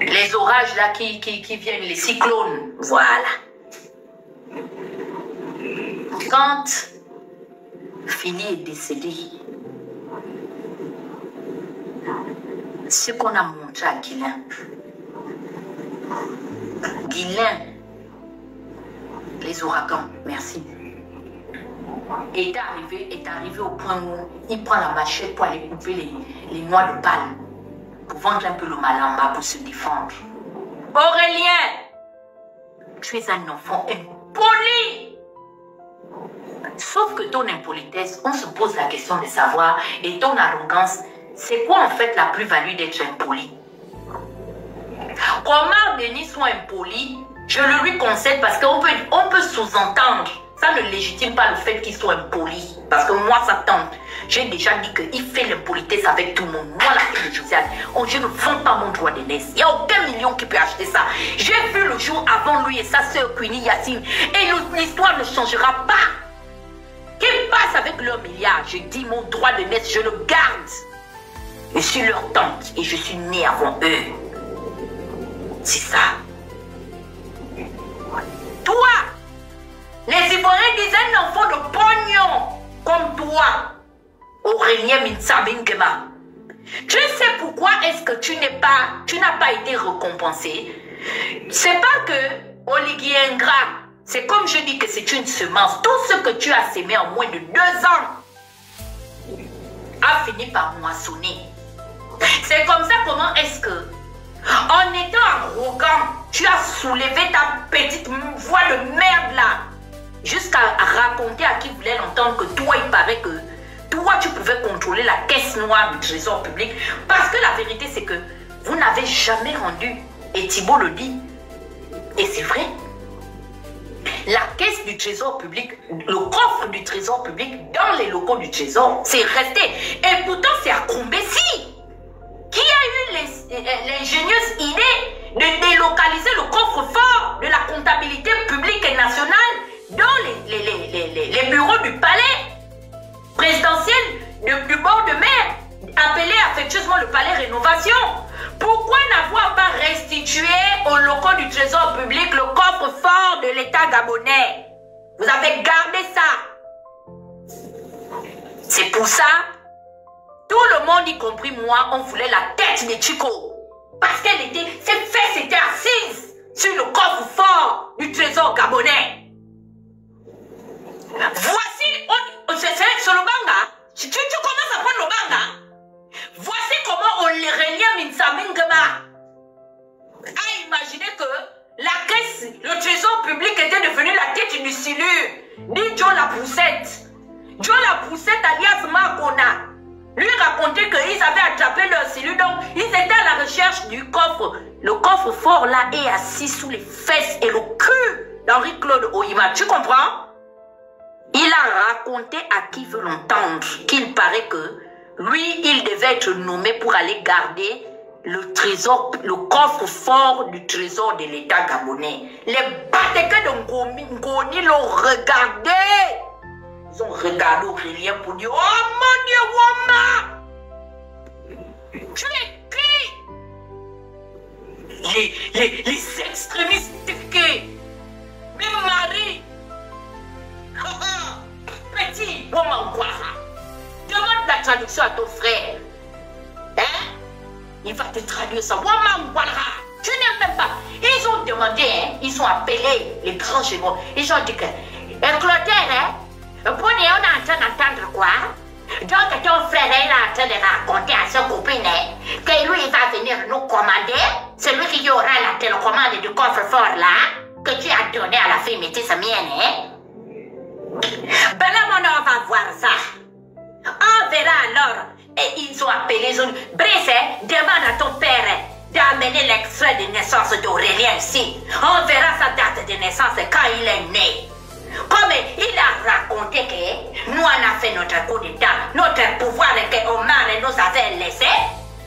Les orages là qui viennent, les cyclones. Voilà. Quand Fili est décédé, ce qu'on a montré à Guilain, les ouragans, merci, est arrivé au point où il prend la machette pour aller couper les noix de palme, pour vendre un peu le malamba pour se défendre. Aurélien, tu es un enfant impoli. Sauf que ton impolitesse, on se pose la question de savoir, et ton arrogance, c'est quoi en fait la plus-value d'être impoli? Comment Denis soit impoli, je le lui concède parce qu'on peut sous-entendre. Ça ne légitime pas le fait qu'il soit impoli. Parce que moi, sa tante, j'ai déjà dit qu'il fait l'impolitesse avec tout le monde. Moi, la fille de Josiane, je ne vends pas mon droit d'aînesse. Il n'y a aucun million qui peut acheter ça. J'ai vu le jour avant lui et sa sœur Queenie Yacine. Et l'histoire ne changera pas. Qu'ils passent avec leurs milliards. Je dis mon droit d'aînesse, je le garde. Je suis leur tante et je suis née avant eux. C'est ça. Toi, les Ivoiriens disent un enfant de pognon comme toi, Aurélien Minsabingema. Tu sais pourquoi est-ce que tu n'as pas été récompensé? C'est pas que Olivier Ingrat, c'est comme je dis que c'est une semence. Tout ce que tu as sémé en moins de 2 ans a fini par moissonner. C'est comme ça, comment est-ce que, en étant arrogant, tu as soulevé ta petite voix de merde là, jusqu'à raconter à qui voulait l'entendre que toi, il paraît que toi, tu pouvais contrôler la caisse noire du trésor public. Parce que la vérité, c'est que vous n'avez jamais rendu, et Thibault le dit, et c'est vrai, la caisse du trésor public, le coffre du trésor public dans les locaux du trésor, c'est resté. Et pourtant, c'est à Combessi qui a eu l'ingénieuse idée de délocaliser le coffre-fort de la comptabilité publique et nationale dans les bureaux du palais présidentiel du bord de mer, appelé affectueusement le palais Rénovation. Pourquoi n'avoir pas restitué aux locaux du trésor public le coffre-fort de l'État gabonais? Vous avez gardé ça. C'est pour ça, tout le monde, y compris moi, on voulait la tête de Chico. Parce qu'elle était, ses fesses étaient assises sur le coffre-fort du trésor gabonais. Voici, c'est le banga. Tu commences à prendre le banga. Voici comment Aurélien Minsabingema a imaginé que la caisse, le trésor public était devenu la tête du silure. Dit Joe la Poussette. Joe la Poussette alias Makona lui racontait qu'ils avaient attrapé leur silure. Donc, ils étaient à la recherche du coffre. Le coffre fort là est assis sous les fesses et le cul d'Henri-Claude Oyima. Tu comprends? Il a raconté à qui veut l'entendre qu'il paraît que lui, il devait être nommé pour aller garder le trésor, le coffre-fort du trésor de l'État gabonais. Les Batéka de Ngoni l'ont regardé. Ils ont regardé Aurélien pour dire, oh mon Dieu, Wama! Tu es qui? Les extrémistes traduction à ton frère. Hein? Il va te traduire ça. Tu n'aimes même pas. Ils ont demandé, hein, ils ont appelé les grands généraux. Ils ont dit que, Clotaire, hein, on est en train d'entendre quoi? Donc ton frère est en train de raconter à sa copine que lui il va venir nous commander. C'est lui qui aura la télécommande du coffre-fort là, que tu as donné à la fille métisse mienne. Ben là, on va voir ça. On verra alors. Et ils ont appelé, ils ont dit, Brice, demande à ton père d'amener l'extrait de naissance d'Aurélien ici. On verra sa date de naissance quand il est né. Comme il a raconté que nous on a fait notre coup d'état, notre pouvoir que Omar nous avait laissé.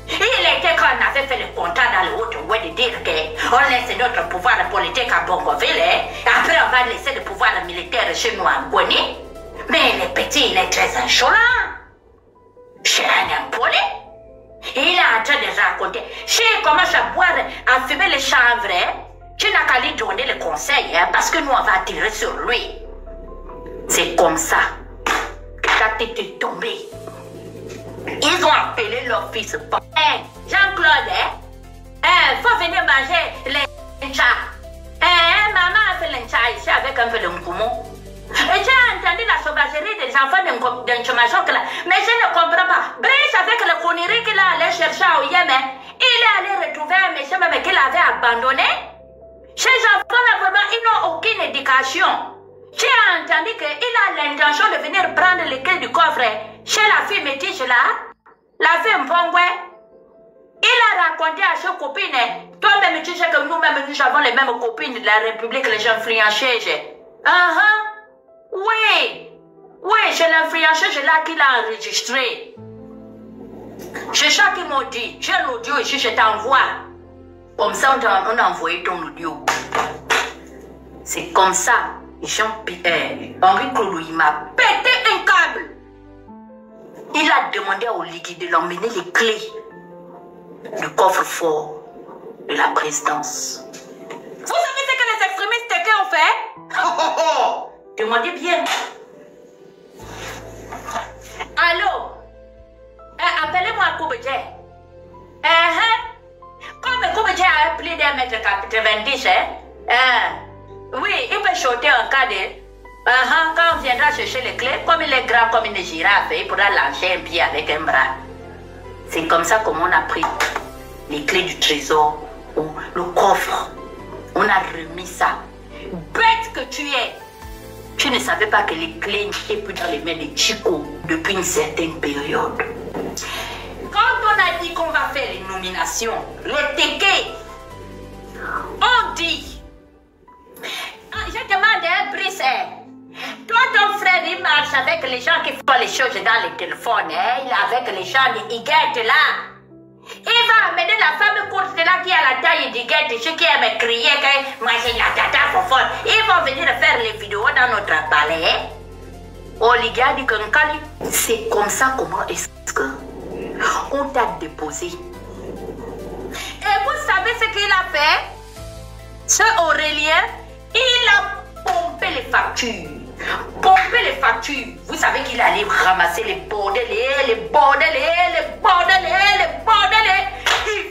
Il était quand on avait fait le contrat dans le haut de dire qu'on laisse notre pouvoir politique à Bongoville. Après on va laisser le pouvoir militaire chez nous en Guani. Mais le petit il est très insolent. C'est un impoli. Il est en train de raconter. S'il commence à boire, à fumer les chanvres, tu n'as qu'à lui donner le conseil, hein, parce que nous, on va tirer sur lui. C'est comme ça que ta tête est tombée. Ils ont appelé leur fils. Hey, Jean-Claude, faut venir manger les chats. Maman a fait les chats ici avec un peu de moukoumou. Et j'ai entendu la sauvagerie des enfants d'un chômage là. Mais je ne comprends pas. Brice, avec le connerie qu'il a allé chercher au Yémen, il est allé retrouver un monsieur même qu'il avait abandonné. Ces enfants-là, vraiment, ils n'ont aucune éducation. J'ai entendu qu'il a l'intention de venir prendre les clés du coffre chez la fille métisse là, la fille Mpongwe. Il a raconté à ses copines, toi-même tu sais que nous-mêmes nous avons les mêmes copines de la République, les gens influenceuses. Oui, c'est l'influenceuse là qu'il a enregistré. C'est ça qu'ils m'ont dit. J'ai l'audio ici, je t'envoie. Comme ça, on a envoyé ton audio. C'est comme ça. Henri Cloulou, il m'a pété un câble. Il a demandé au liquide de l'emmener les clés du coffre-fort de la présidence. Vous savez ce que les extrémistes ont fait? Demandez bien. Allô? Appelez-moi Koubedje. Comme Koubedje a plus d'un mètre 90, oui, il peut sauter en cas de... quand on viendra chercher les clés, comme il est grand comme une girafe, il pourra lancer un pied avec un bras. C'est comme ça qu'on a pris les clés du trésor, ou le coffre. On a remis ça. Bête que tu es! Tu ne savais pas que les clés n'étaient plus dans les mains de Chico depuis une certaine période. Quand on a dit qu'on va faire les nominations, les tickets, on dit... Je demande un Brice. Toi, ton frère, il marche avec les gens qui font les choses dans les téléphones. Il est avec les gens de Higuette là. Il va amener la femme courte là qui a la taille d'Higuette, ceux qui aiment crier que moi j'ai la tata fofolle. Ils vont venir faire les vidéos dans notre palais. Oliga dit que c'est comme ça comment est-ce qu'on t'a déposé. Et vous savez ce qu'il a fait? Ce Aurélien, il a pompé les factures. Vous savez qu'il allait ramasser les bordels. Il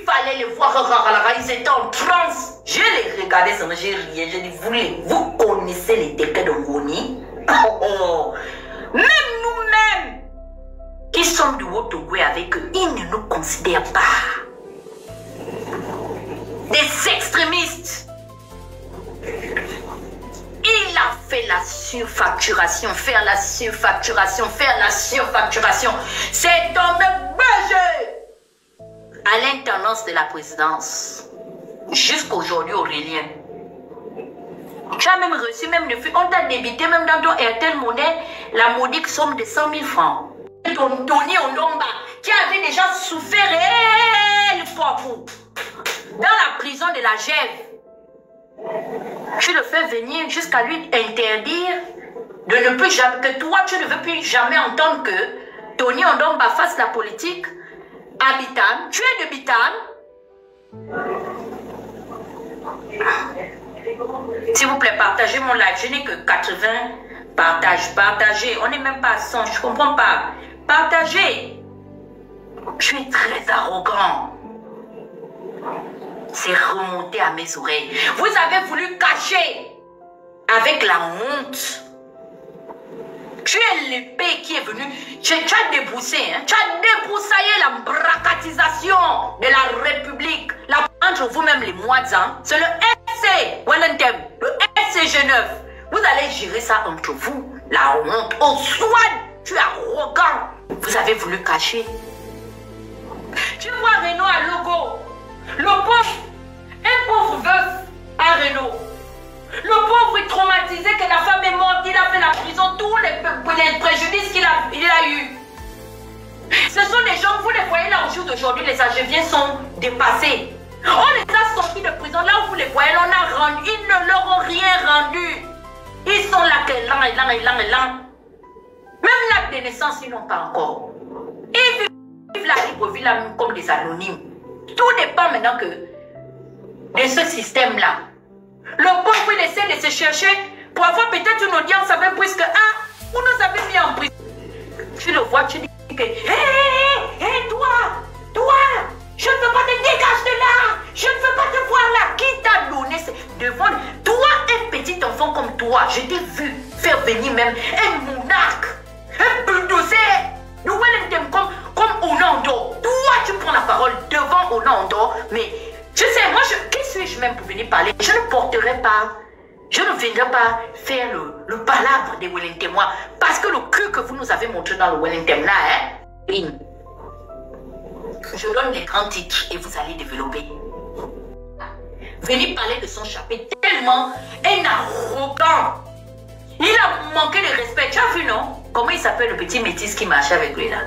fallait les voir. Ils étaient en transe. Je les regardais, j'ai riais. Je dis, vous connaissez les décrets de Ngoni? Même nous-mêmes, qui sommes du Haut-Togo avec eux, ils ne nous considèrent pas. Des extrémistes. Il a fait la surfacturation, faire la surfacturation. C'est tombé bégé à l'intendance de la présidence. Jusqu'aujourd'hui, Aurélien. Tu as même reçu, on t'a débité même dans ton Airtel Monnaie la modique somme de 100 000 francs. Ton Tony Ondomba, qui avait déjà souffert dans la prison de la Gève. Tu le fais venir jusqu'à lui interdire de ne plus jamais, que toi tu ne veux plus jamais entendre que Tony Ondomba fasse la politique à Bitam. Tu es de Bitam. S'il vous plaît, partagez mon live. Je n'ai que 80 partages. Partagez. On n'est même pas à 100. Je ne comprends pas. Partagez. Tu es très arrogant. C'est remonté à mes oreilles. Vous avez voulu cacher avec la honte. Tu es l'épée qui est venue. Tu as débroussé, hein? Tu as débroussaillé la bracatisation de la République. La entre vous-même les moisins, c'est le FC Wellington, le FC Genève. Vous allez gérer ça entre vous. La honte. Au soin, tu es arrogant. Vous avez voulu cacher. Tu vois Renault à Logo. Le pauvre, un pauvre veuf à Renault. Le pauvre est traumatisé que la femme est morte, il a fait la prison, tous les préjudices qu'il a eu. Ce sont des gens, vous les voyez là au jour d'aujourd'hui, les Algériens sont dépassés. On les a sortis de prison, là où vous les voyez, on a rendu, ils ne leur ont rien rendu. Ils sont là que là. Même l'acte de naissance, ils n'ont pas encore. Ils vivent la libre vie là comme des anonymes. Tout dépend maintenant que de ce système-là. Le pauvre, il essaie de se chercher pour avoir peut-être une audience avec puisque vous nous avez mis en prison. Tu le vois, tu dis que hé, toi, je ne veux pas te dégager de là, je ne veux pas te voir là. Qui t'a donné devant toi, un petit enfant comme toi, je t'ai vu faire venir même un monarque, un bulldozer, nous Wellington comme Onando. Toi, tu prends la parole devant Onando, mais tu sais, moi, qui suis-je même pour venir parler? Je ne porterai pas, je ne viendrai pas faire le palabre des Wellingtonois. Parce que le cul que vous nous avez montré dans le Wellington là, je donne les grands titres et vous allez développer. Venir parler de son chapitre tellement un arrogant. Il a manqué de respect. Tu as vu, non? Comment il s'appelle le petit métis qui marchait avec lui là?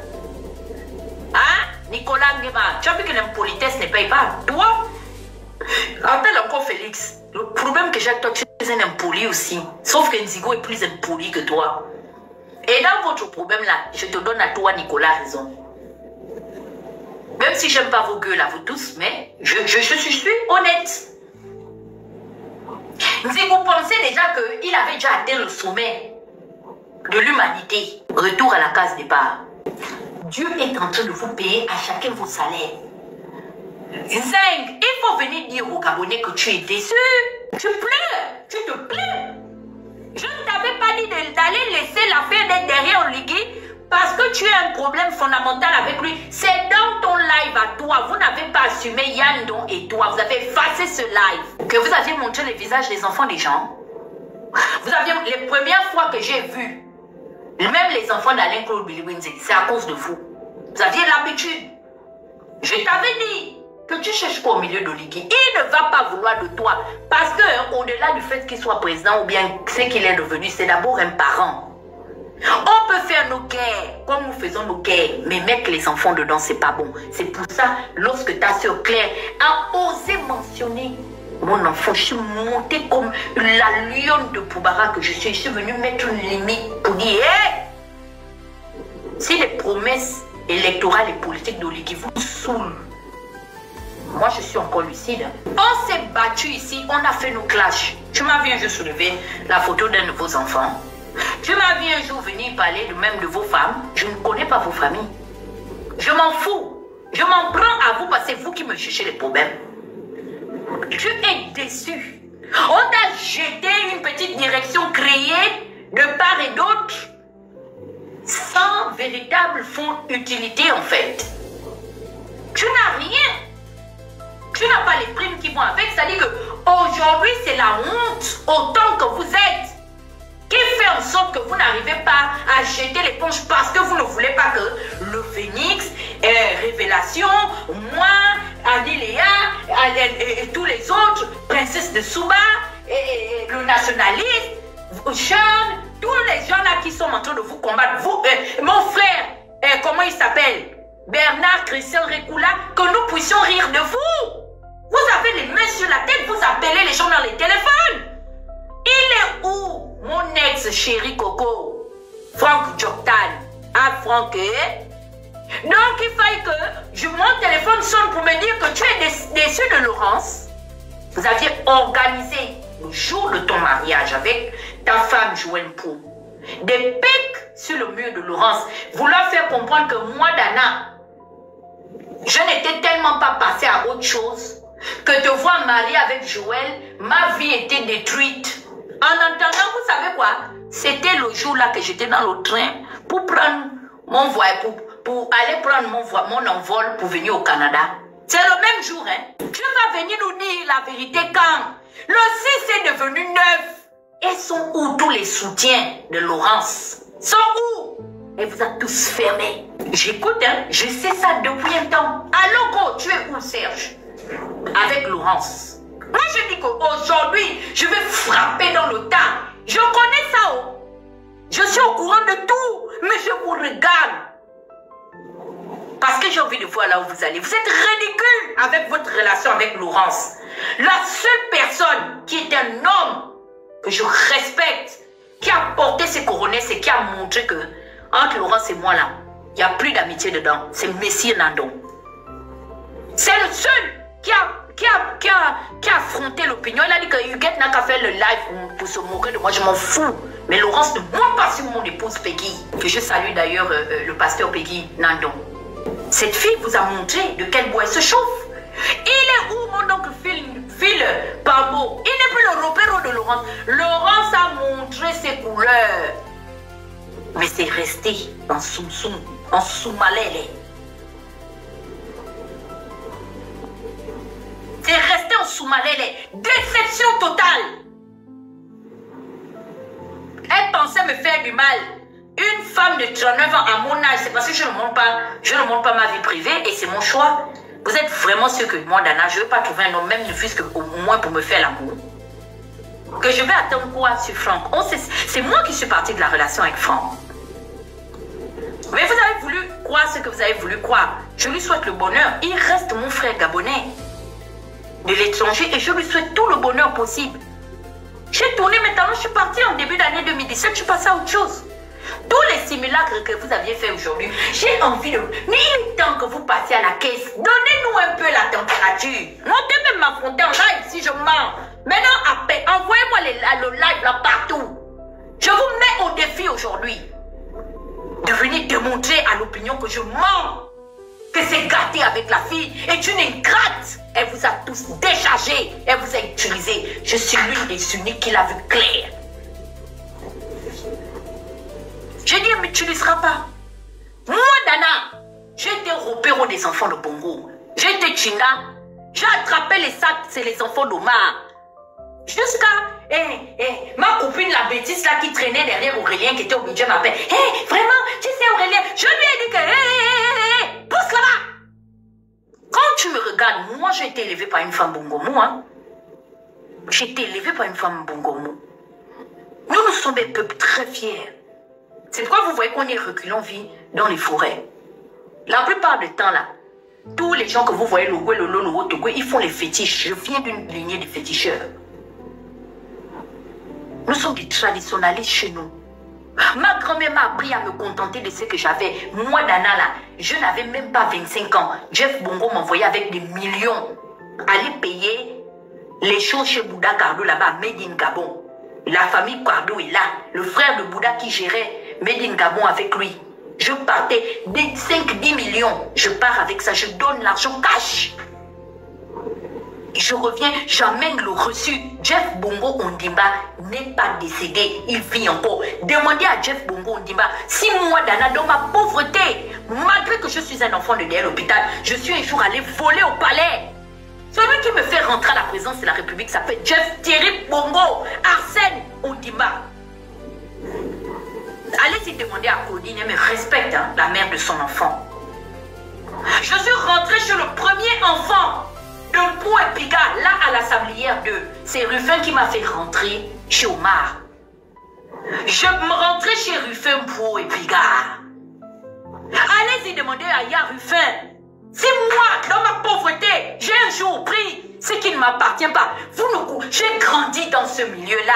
Hein? Nicolas Nguema. Tu as vu que l'impolitesse ne paye pas? Toi? Appelle encore Félix. Le problème que j'ai avec toi, tu es un impoli aussi. Sauf que Nzigo est plus impoli que toi. Et dans votre problème là, je te donne à toi, Nicolas, raison. Même si j'aime pas vos gueules à vous tous, mais je suis honnête. Si vous pensez déjà qu'il avait déjà atteint le sommet de l'humanité, retour à la case départ. Dieu est en train de vous payer à chacun vos salaires. Zeng, il faut venir dire aux Gabonais que tu es déçu. Tu pleures, tu te plains. Je ne t'avais pas dit d'aller laisser l'affaire d'être derrière Oligui parce que tu as un problème fondamental avec lui. C'est dans ton live à toi. Vous n'avez pas assumé Yandon et toi. Vous avez effacé ce live. Que vous aviez montré les visages des enfants des gens. Vous aviez, les premières fois que j'ai vu, même les enfants d'Alain Claude Biliwinze, c'est à cause de vous. Vous aviez l'habitude. Je t'avais dit que tu cherches pas au milieu d'Oligui. Il ne va pas vouloir de toi. Parce que, au-delà du fait qu'il soit président ou bien ce qu'il est devenu, c'est d'abord un parent. On peut faire nos guerres comme nous faisons nos guerres, mais mettre les enfants dedans, c'est pas bon. C'est pour ça, lorsque ta soeur Claire a osé mentionner mon enfant, je suis montée comme la lionne de Poubara que je suis venue mettre une limite pour dire si les promesses électorales et politiques d'Oligui vous saoulent, moi je suis encore lucide. On s'est battu ici, on a fait nos clashs. Tu m'as vu un jour soulever la photo d'un de vos enfants. Tu m'as vu un jour venir parler de même de vos femmes. Je ne connais pas vos familles. Je m'en fous. Je m'en prends à vous parce que c'est vous qui me cherchez les problèmes. Tu es déçu. On t'a jeté une petite direction créée de part et d'autre sans véritable fond d'utilité en fait. Tu n'as rien. Tu n'as pas les primes qui vont avec. C'est-à-dire qu'aujourd'hui c'est la honte autant que vous êtes qui fait en sorte que vous n'arrivez pas à jeter l'éponge parce que vous ne voulez pas que le Phénix, Révélation, moi, Annie Léa, et tous les autres, Princesse de Souba, et le nationaliste, Jean, tous les gens là qui sont en train de vous combattre, vous, mon frère, comment il s'appelle, Bernard Christian Recoula, que nous puissions rire de vous. Vous avez les mains sur la tête, vous appelez les gens dans les téléphones. Il est où mon ex-chéri Coco, Franck Joktan? Ah, Franck, donc il fallait que mon téléphone sonne pour me dire que tu es déçu de Laurence. Vous aviez organisé le jour de ton mariage avec ta femme Joël Pou des pics sur le mur de Laurence, vouloir faire comprendre que moi, Dana, Je n'étais tellement pas passée à autre chose que de voir mariée avec Joël, ma vie était détruite. En entendant, vous savez quoi? C'était le jour-là que j'étais dans le train pour prendre mon voyage, pour aller prendre mon envol pour venir au Canada. C'est le même jour, hein. Dieu va venir nous dire la vérité quand le 6 est devenu 9. Et sont où tous les soutiens de Laurence? Sont où? Elle vous a tous fermés. J'écoute, hein. Je sais ça depuis un temps. Allô, go, tu es où, Serge? Avec Laurence. Moi, je dis qu'aujourd'hui, je vais frapper dans le tas. Je connais ça, oh. Je suis au courant de tout, mais je vous regarde. Parce que j'ai envie de voir là où vous allez. Vous êtes ridicule avec votre relation avec Laurence. La seule personne qui est un homme que je respecte, qui a porté ses coronets et qui a montré que entre Laurence et moi là, il n'y a plus d'amitié dedans. C'est Messier Nandon. C'est le seul qui a affronté l'opinion. Il a dit que Huguette n'a qu'à faire le live pour se moquer de moi. Je m'en fous. Mais Laurence ne monte pas sur mon épouse Peggy. Que je salue d'ailleurs le pasteur Peggy Nandon. Cette fille vous a montré de quel bois elle se chauffe. Il est où mon oncle Phil Pambo? Il n'est plus le repère de Laurence. Laurence a montré ses couleurs. Mais c'est resté en soum-soum, en soumalèle. C'est resté en soumalèle. Déception totale. Elle pensait me faire du mal. Une femme de 39 ans à mon âge, c'est parce que je ne montre pas ma vie privée et c'est mon choix. Vous êtes vraiment sûr que moi, Dana, je ne vais pas trouver un homme, même ne fût-ce qu'au moins pour me faire l'amour. Que je vais attendre quoi sur Franck? C'est moi qui suis partie de la relation avec Franck. Mais vous avez voulu croire ce que vous avez voulu croire. Je lui souhaite le bonheur. Il reste mon frère gabonais de l'étranger et je lui souhaite tout le bonheur possible. J'ai tourné maintenant, je suis partie en début d'année 2017, je suis passée à autre chose. Tous les simulacres que vous aviez fait aujourd'hui, j'ai envie de... Mais il est temps que vous passiez à la caisse. Donnez-nous un peu la température. Montez même m'affronter en live si je mens. Maintenant, envoyez-moi le live là partout. Je vous mets au défi aujourd'hui de venir démontrer à l'opinion que je mens. Que c'est gâté avec la fille est une ingrate. Elle vous a tous déchargé. Elle vous a utilisé. Je suis l'une des uniques qui l'a vu clair. J'ai dit, elle ne m'utilisera pas. Moi, Dana, j'ai été repérant des enfants de Bongo. J'ai été Chinda. J'ai attrapé les sacs, c'est les enfants d'Omar. Jusqu'à ma copine, la bêtise là qui traînait derrière Aurélien, qui était au budget, m'appelle. Hé, vraiment, tu sais Aurélien, je lui ai dit que, pousse là-bas. Quand tu me regardes, moi j'ai été élevée par une femme Bongomo. Hein. J'ai été élevée par une femme Bongomo. Nous sommes un peuple très fiers. C'est pourquoi vous voyez qu'on est reculant vie dans les forêts. La plupart du temps là, tous les gens que vous voyez, le Goué, le Lolo, le Togo, ils font les fétiches. Je viens d'une lignée de féticheurs. Nous sommes des traditionnalistes chez nous. Ma grand-mère m'a appris à me contenter de ce que j'avais. Moi, Dana, là, je n'avais même pas 25 ans. Jeff Bongo m'envoyait avec des millions. Aller payer les choses chez Bouddha Cardo là-bas, Made in Gabon. La famille Cardo est là. Le frère de Bouddha qui gérait Made in Gabon avec lui. Je partais des 5-10 millions. Je pars avec ça. Je donne l'argent cash. Je reviens, j'amène le reçu. Jeff Bongo Ondimba n'est pas décédé. Il vit encore. Demandez à Jeff Bongo Ondimba, 6 mois Dana, dans ma pauvreté, malgré que je suis un enfant de derrière l'hôpital, je suis un jour allé voler au palais. Celui qui me fait rentrer à la présidence de la République s'appelle Jeff Thierry Bongo Arsène Ondimba. Allez-y demander à Claudine, elle me respecte, hein, la mère de son enfant. Je suis rentrée chez le premier enfant de Pou et Piga, là à la Sablière 2. C'est Ruffin qui m'a fait rentrer chez Omar. Je me rentrais chez Ruffin, Pou et Piga. Allez-y demander à Ya Ruffin. Si moi, dans ma pauvreté, j'ai un jour pris ce qui ne m'appartient pas, j'ai grandi dans ce milieu-là.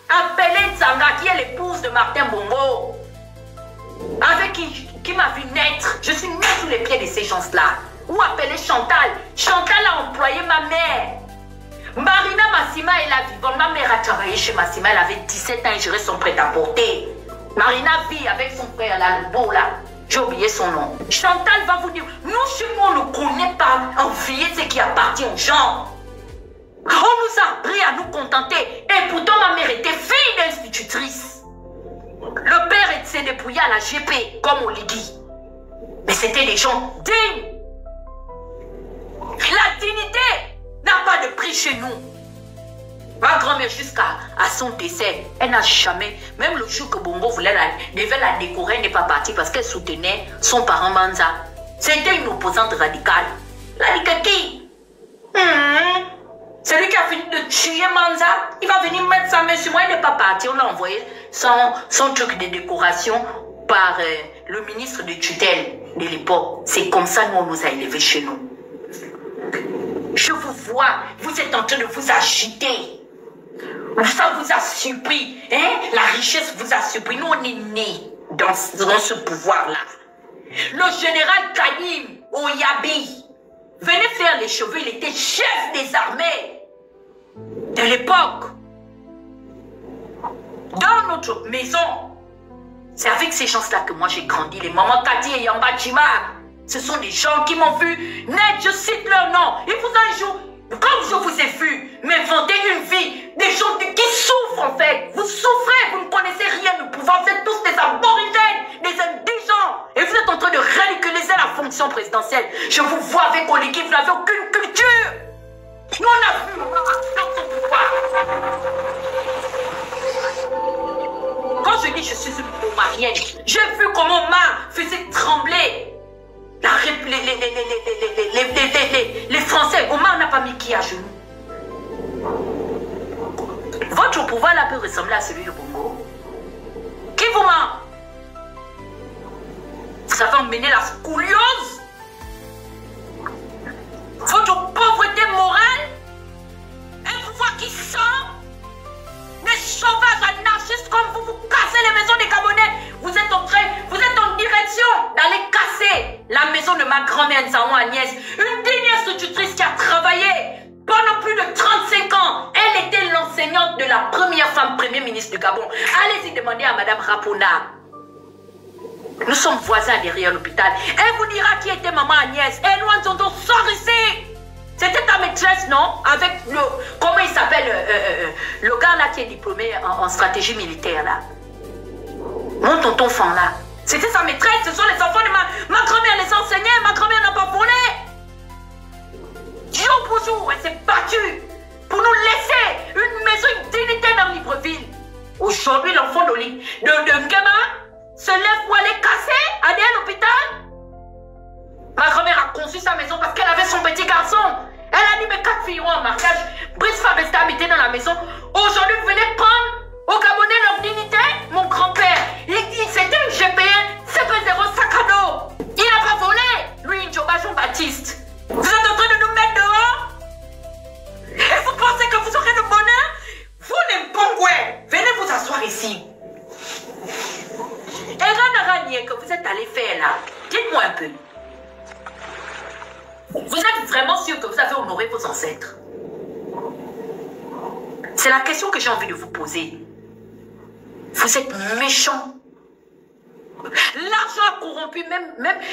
Appelez Tsanga, qui est l'épouse de Martin Bongo, avec qui m'a vu naître. Je suis née sous les pieds de ces gens-là. Ou appelez Chantal. Chantal a employé ma mère. Marina Massima est la vivante. Ma mère a travaillé chez Massima. Elle avait 17 ans et gérait son prêt-à-porter. Marina vit avec son frère là, le beau là. J'ai oublié son nom. Chantal va vous dire, nous Nous, chez nous, on ne connaît pas envier ce qui appartient aux gens. On nous a appris à nous contenter. Et pourtant, ma mère était fille d'institutrice. Le père s'est dépouillé à la GP, comme on l'a dit. Mais c'était des gens dignes. La dignité n'a pas de prix chez nous. Ma grand-mère, jusqu'à son décès, elle n'a jamais, même le jour que Bongo devait la décorer, elle n'est pas partie parce qu'elle soutenait son parent Manza. C'était une opposante radicale. Radicale qui? Celui qui a fini de tuer Manza, il va venir mettre sa main sur moi, elle n'est pas partie. On l'a envoyé son truc de décoration par le ministre de tutelle de l'époque. C'est comme ça qu'on nous a élevés chez nous. Je vous vois, vous êtes en train de vous agiter. Ça vous a surpris, hein? La richesse vous a surpris. Nous, on est nés dans ce pouvoir-là. Le général Kayim Oyabi venait faire les cheveux, il était chef des armées de l'époque. Dans notre maison, c'est avec ces gens-là que moi j'ai grandi. Les mamans Kati et Yamba Chima, ce sont des gens qui m'ont vu naître, je cite leur nom. Et vous un jour, comme je vous ai vu m'inventer une vie, des gens qui souffrent en fait. Vous souffrez, vous ne connaissez rien du pouvoir, vous êtes tous des aborigènes, des indigents. Et vous êtes en train de ridiculiser la fonction présidentielle. Je vous vois avec Oligui, vous n'avez aucune culture. Nous on a vu son pouvoir. Quand je dis je suis une Omarienne, j'ai vu comment Omar faisait trembler les Français. Omar n'a pas mis qui à genoux. Votre pouvoir là peut ressembler à celui de Bongo. Qui vous ment? Ça va emmener la scoliose. Votre pauvreté morale. Un pouvoir qui sent des sauvages anarchistes comme vous, vous cassez les maisons des Gabonais. Vous êtes en direction d'aller casser la maison de ma grand-mère Nzao Agnès, une digne institutrice qui a travaillé pendant plus de 35 ans. Elle était l'enseignante de la première femme premier ministre du Gabon. Allez-y demander à Madame Rapona. Nous sommes voisins derrière l'hôpital. Elle vous dira qui était maman Agnès. Et nous, Nzondo, sort ici. C'était ta maîtresse, non? Avec le... Comment il s'appelle le gars là qui est diplômé en stratégie militaire là. Mon tonton fan là. C'était sa maîtresse. Ce sont les enfants de ma grand-mère les enseignait. Ma grand-mère n'a pas volé. Jour pour jour, elle s'est battue pour nous laisser une maison, une dignité dans Libreville. Aujourd'hui, l'enfant de Ngema se lève pour aller casser à l'hôpital. Ma grand-mère a conçu sa maison parce qu'elle avait son petit garçon. Elle a dit, mes 4 filles ont un mariage. Brice va rester habité dans la maison. Aujourd'hui, vous venez prendre aux Gabonais leur dignité. Mon grand-père, c'était une GPN CP0 sac à dos. Il n'a pas volé. Lui, Njoba Jean-Baptiste. Vous êtes en train de nous mettre dehors. Et vous pensez que vous aurez le bonheur? Vous, les Bongouais, venez vous asseoir ici. Et Ranaranier que vous êtes allé faire là, dites-moi un peu. Vous êtes vraiment sûr que vous avez honoré vos ancêtres? C'est la question que j'ai envie de vous poser. Vous êtes méchants. L'argent a corrompu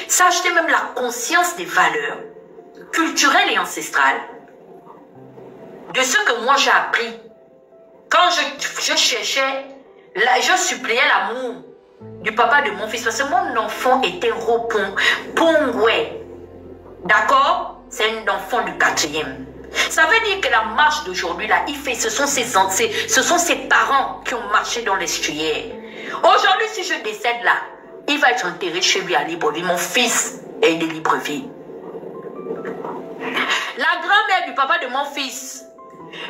ça a acheté même la conscience des valeurs culturelles et ancestrales. De ce que moi j'ai appris. Quand je cherchais, je suppliais l'amour du papa de mon fils. Parce que mon enfant était Pongoué. D'accord? C'est un enfant du 4e. Ça veut dire que la marche d'aujourd'hui, là, ce sont ses parents qui ont marché dans l'estuaire. Aujourd'hui, si je décède là, il va être enterré chez lui à Libreville. Mon fils est de Libreville. La grand-mère du papa de mon fils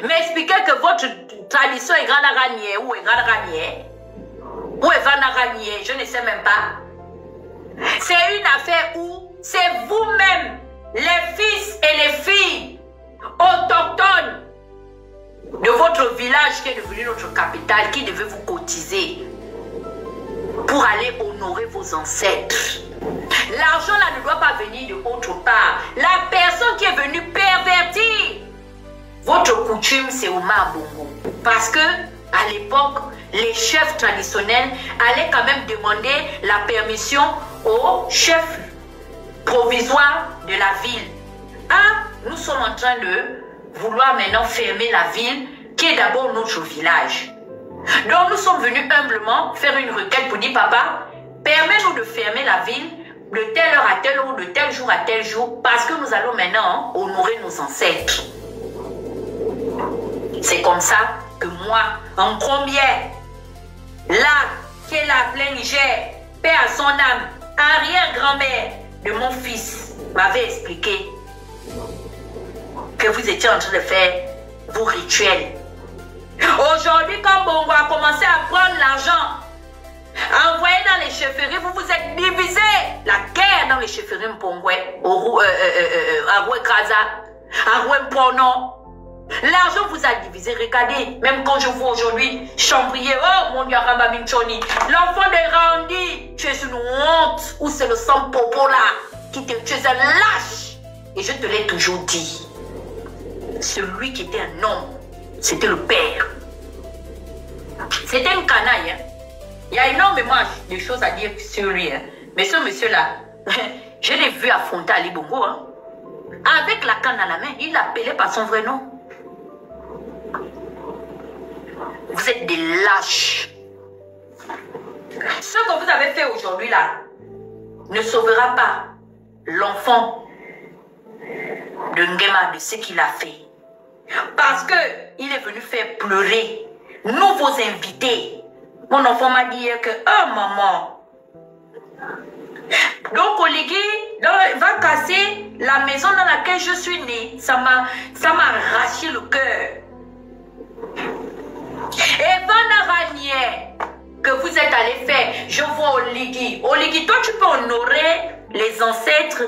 m'expliquait que votre tradition est Grand Aranier. Où est Grand Aranier? Où est Van Aranier? Je ne sais même pas. C'est une affaire où c'est vous-même, les fils et les filles autochtones de votre village qui est devenu notre capitale, qui devait vous cotiser pour aller honorer vos ancêtres. L'argent là ne doit pas venir de autre part. La personne qui est venue pervertir votre coutume, c'est Omar Bongo. Parce que à l'époque, les chefs traditionnels allaient quand même demander la permission aux chefs provisoire de la ville. Ah, nous sommes en train de vouloir maintenant fermer la ville qui est d'abord notre village. Donc nous sommes venus humblement faire une requête pour dire papa, permets-nous de fermer la ville de telle heure à telle heure, de tel jour à tel jour, parce que nous allons maintenant honorer nos ancêtres. C'est comme ça que moi, en Combière, là, qui est la pleine Niger, paix à son âme, arrière-grand-mère de mon fils, m'avait expliqué que vous étiez en train de faire vos rituels. Aujourd'hui, quand Bongo a commencé à prendre l'argent, envoyé dans les chefferies, vous vous êtes divisé. La guerre dans les chefferies Mpongwe, Aroué Kraza, Aroué Mpono. L'argent vous a divisé. Regardez, même quand je vois aujourd'hui Chambrier, oh mon Dieu, Ramba Minchoni, l'enfant de Randi, tu es une honte, ou c'est le sang popo là qui te, tu es un lâche. Et je te l'ai toujours dit, celui qui était un homme, c'était le père. C'était une canaille. Hein. Il y a énormément de choses à dire sur lui. Hein. Mais ce monsieur-là, je l'ai vu affronter Ali Bongo. Hein. Avec la canne à la main, il l'appelait par son vrai nom. Vous êtes des lâches. Ce que vous avez fait aujourd'hui là ne sauvera pas l'enfant de Nguema de ce qu'il a fait. Parce qu'il est venu faire pleurer nous, vos invités. Mon enfant m'a dit que, oh maman. Donc Oligui va casser la maison dans laquelle je suis née. Ça m'a arraché le cœur. Et Van Aranier, que vous êtes allé faire, je vois Oligui. Oligui, toi tu peux honorer les ancêtres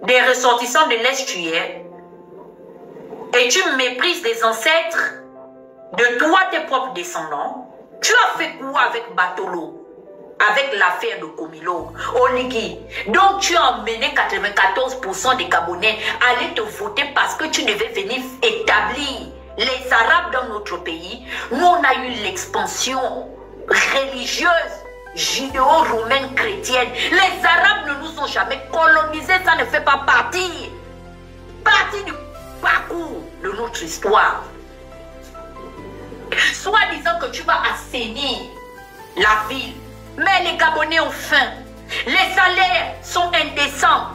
des ressortissants de l'Est tu es. Et tu méprises les ancêtres de toi, tes propres descendants. Tu as fait quoi avec Batolo? Avec l'affaire de Komilo, Oligui. Donc tu as emmené 94% des Gabonais à aller te voter parce que tu devais venir établir les Arabes dans notre pays. Nous, on a eu l'expansion religieuse, judéo-romaine chrétienne. Les Arabes ne nous ont jamais colonisés, ça ne fait pas partie du parcours de notre histoire. Soit disant que tu vas assainir la ville, mais les Gabonais ont faim. Les salaires sont indécents.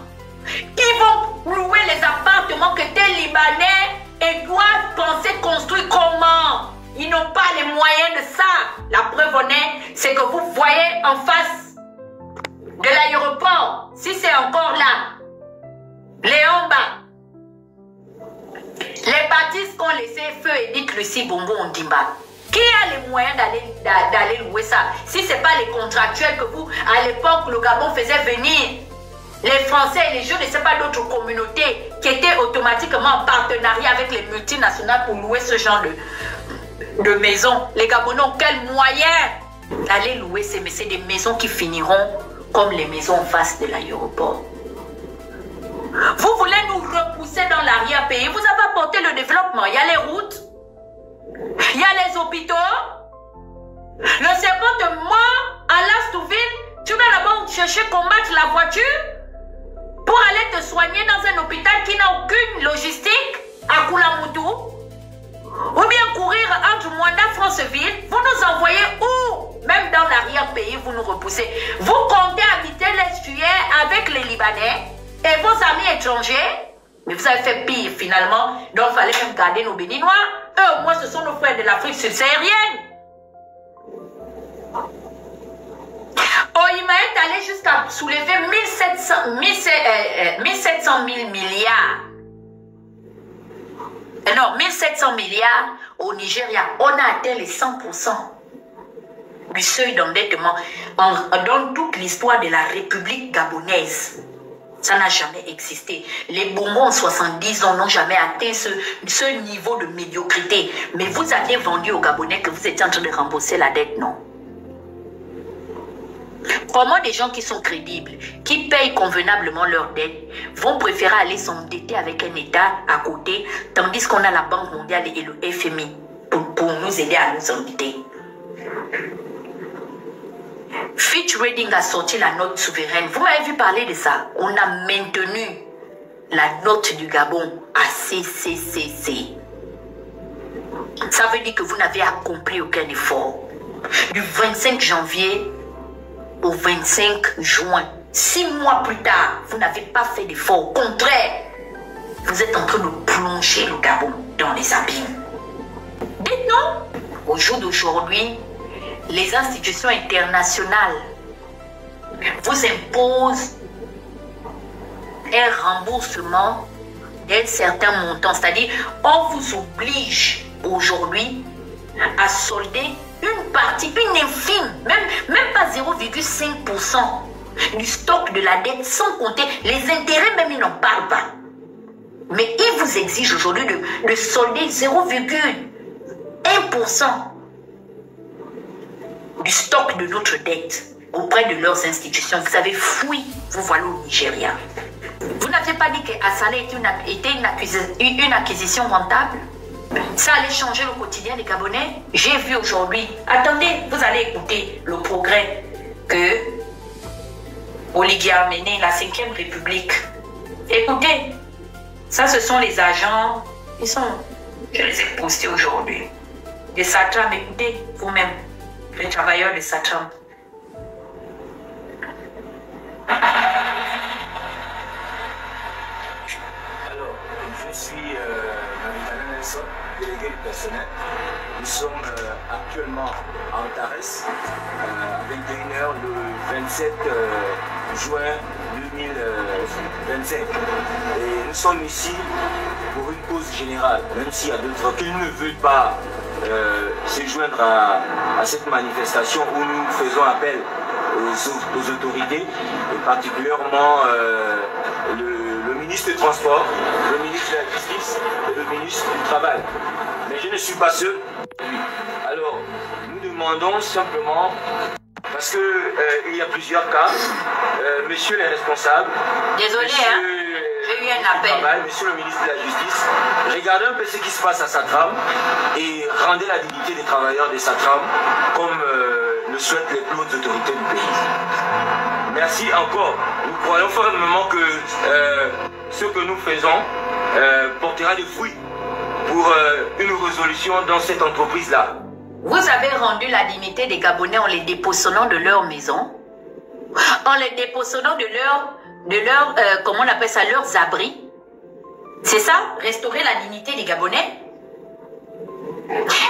Qui vont louer les appartements que tes Libanais et doivent penser construire comment? Ils n'ont pas les moyens de ça. La preuve en est, c'est que vous voyez en face de l'aéroport, si c'est encore là, Léomba, les bâtisses qu'ont laissé feu Edith Lucie Bongo Ondimba. Qui a les moyens d'aller louer ça? Si ce n'est pas les contractuels que vous, à l'époque, le Gabon faisait venir les Français et les jeunes, ne sais pas d'autres communautés qui étaient automatiquement en partenariat avec les multinationales pour louer ce genre de maisons. Les Gabonais ont quels moyens d'aller louer ces maisons? C'est des maisons qui finiront comme les maisons en face de l'aéroport. Vous voulez nous repousser dans l'arrière-pays. Vous avez apporté le développement. Il y a les routes. Il y a les hôpitaux. Le serpent de mort à Lastouville, tu vas là-bas chercher combattre la voiture pour aller te soigner dans un hôpital qui n'a aucune logistique à Koulamoutou. Ou bien courir entre Mwanda, Franceville. Vous nous envoyez où? Même dans l'arrière-pays, vous nous repoussez. Vous comptez habiter l'estuaire avec les Libanais et vos amis étrangers. Mais vous avez fait pire finalement. Donc il fallait même garder nos Béninois. Eux au moins ce sont nos frères de l'Afrique subsaharienne. Oyima est allé jusqu'à soulever 1700 000 milliards. Non, 1700 milliards au Nigeria. On a atteint les 100% du seuil d'endettement dans toute l'histoire de la République gabonaise. Ça n'a jamais existé. Les Bonbons en 70 ans n'ont jamais atteint ce niveau de médiocrité. Mais vous avez vendu aux Gabonais que vous étiez en train de rembourser la dette, non? Comment des gens qui sont crédibles, qui payent convenablement leurs dettes, vont préférer aller s'endetter avec un État à côté, tandis qu'on a la Banque mondiale et le FMI pour nous aider à nous endetter? Fitch Ratings a sorti la note souveraine. Vous m'avez vu parler de ça. On a maintenu la note du Gabon à CCCC. Ça veut dire que vous n'avez accompli aucun effort. Du 25 janvier au 25 juin, 6 mois plus tard, vous n'avez pas fait d'effort. Au contraire, vous êtes en train de plonger le Gabon dans les abîmes. Dites non. Au jour d'aujourd'hui, les institutions internationales vous imposent un remboursement d'un certain montant. C'est-à-dire, on vous oblige aujourd'hui à solder une partie, une infime, même pas 0,5% du stock de la dette, sans compter les intérêts, même ils n'en parlent pas. Mais ils vous exigent aujourd'hui de solder 0,1% du stock de notre dette auprès de leurs institutions. Vous avez fui, vous voilà au Nigeria. Vous n'avez pas dit qu'Assalé était une acquisition rentable? Ça allait changer le quotidien des Gabonais. J'ai vu aujourd'hui. Attendez, vous allez écouter le progrès que Oligui a mené, la 5e République. Écoutez, ça ce sont les agents, je les ai postés aujourd'hui. Des Satram, écoutez vous-même, les travailleurs des Satram. Alors, je suis Marie-Hélène Nelson, délégué du personnel. Nous sommes actuellement à Antares, à 21h le 27 juin 2025. Et nous sommes ici pour une cause générale, même s'il y a d'autres qui ne veulent pas se joindre à cette manifestation où nous faisons appel aux autorités, et particulièrement le ministre des Transports, le ministre de la Justice et le ministre du Travail. Mais je ne suis pas seul. Alors, nous demandons simplement, parce qu'il y a plusieurs cas, monsieur les responsables, désolé, j'ai eu un appel. Monsieur le ministre de la Justice, regardez un peu ce qui se passe à Satram et rendez la dignité des travailleurs de Satram comme le souhaitent les plus hautes autorités du pays. Merci encore. Nous croyons fermement que ce que nous faisons portera des fruits pour une résolution dans cette entreprise-là. Vous avez rendu la dignité des Gabonais en les dépossédant de leur maison, en les dépossédant de leur comment on appelle ça, leurs abris. C'est ça, restaurer la dignité des Gabonais.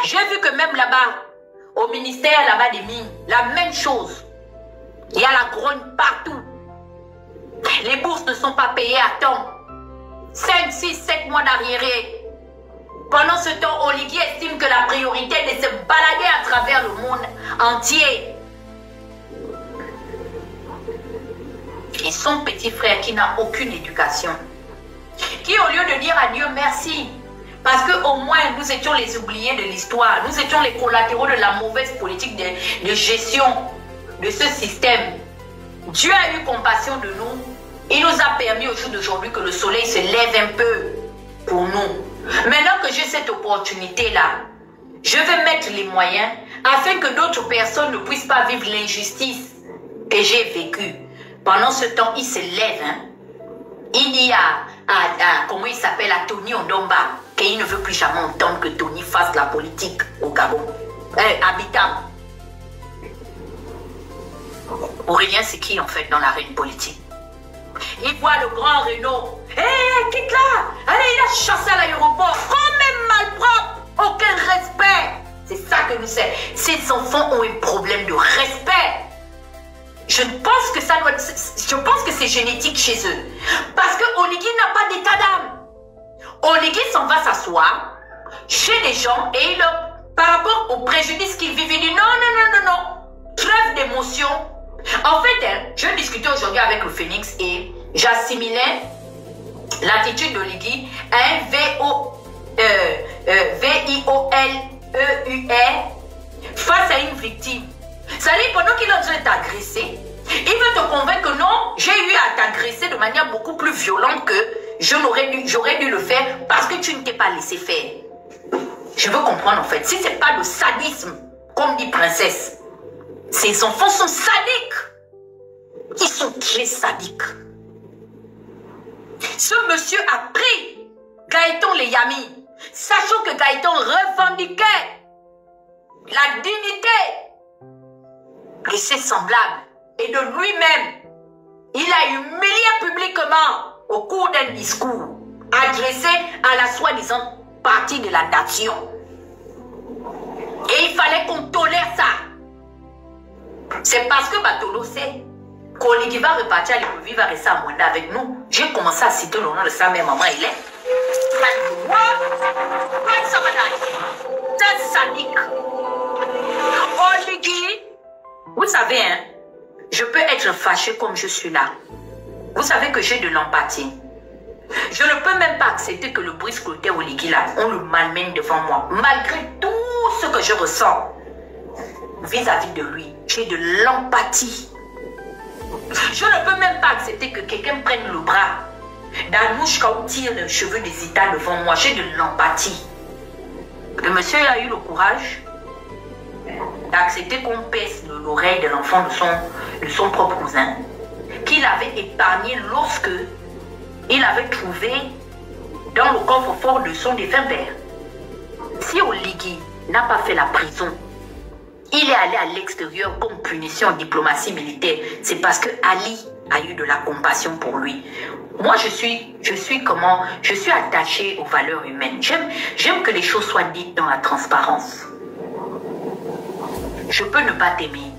J'ai vu que même là-bas, au ministère là-bas des mines, la même chose. Il y a la grogne partout. Les bourses ne sont pas payées à temps. 5, 6, 7 mois d'arriéré. Pendant ce temps, Oligui estime que la priorité est de se balader à travers le monde entier. Et son petit frère qui n'a aucune éducation, qui au lieu de dire à Dieu merci, parce qu'au moins nous étions les oubliés de l'histoire, nous étions les collatéraux de la mauvaise politique de gestion de ce système, Dieu a eu compassion de nous. Il nous a permis au jour d'aujourd'hui que le soleil se lève un peu pour nous. Maintenant que j'ai cette opportunité-là, je vais mettre les moyens afin que d'autres personnes ne puissent pas vivre l'injustice que j'ai vécue. Pendant ce temps, il se lève. Il dit à comment il s'appelle, à Tony Ondomba, qu'il ne veut plus jamais entendre que Tony fasse la politique au Gabon. Habitant. Aurélien, c'est qui en fait dans l'arène politique? Il voit le grand Renault. Hé, quitte là! Allez, il a chassé à l'aéroport. Quand même malpropre. Aucun respect. C'est ça que nous sommes. Ces enfants ont un problème de respect. Je pense que ça doit. Je pense que c'est génétique chez eux. Parce que Oligui n'a pas d'état d'âme. Oligui s'en va s'asseoir chez des gens et par rapport au préjudice qu'ils vivent, il dit non. Trêve d'émotion. En fait, je discutais aujourd'hui avec le Phoenix et j'assimilais l'attitude d'Oligui à un VIOLEUR face à une victime. Ça dit, pendant qu'il est en train de t'agresser, il veut te convaincre que non, j'ai eu à t'agresser de manière beaucoup plus violente que j'aurais dû le faire parce que tu ne t'es pas laissé faire. Je veux comprendre en fait, si ce n'est pas le sadisme, comme dit Princesse, Ces enfants sont sadiques. Ils sont très sadiques. Ce monsieur a pris Gaëtan Leyami, sachant que Gaëtan revendiquait la dignité de ses semblables et de lui-même. Il a humilié publiquement au cours d'un discours adressé à la soi-disant partie de la nation. Et il fallait qu'on tolère ça. C'est parce que Batolo sait qu'Oligui va repartir à Libreville, va rester à Mwanda avec nous. J'ai commencé à citer le nom de sa mère, maman, il est. C'est sadique. Oligui, vous savez, hein, je peux être fâché comme je suis là. Vous savez que j'ai de l'empathie. Je ne peux même pas accepter que le Brice Clotaire Oligui là, on le malmène devant moi. Malgré tout ce que je ressens vis-à-vis de lui, j'ai de l'empathie. Je ne peux même pas accepter que quelqu'un prenne le bras d'Anouchka ou tire les cheveux des Ita devant moi. J'ai de l'empathie. Le monsieur a eu le courage d'accepter qu'on pèse l'oreille de l'enfant de son propre cousin, qu'il avait épargné lorsque il avait trouvé dans le coffre-fort de son défunt père. Si Oligui n'a pas fait la prison, il est allé à l'extérieur comme punition en diplomatie militaire. C'est parce que Ali a eu de la compassion pour lui. Moi, je suis attachée aux valeurs humaines. J'aime que les choses soient dites dans la transparence. Je peux ne pas t'aimer.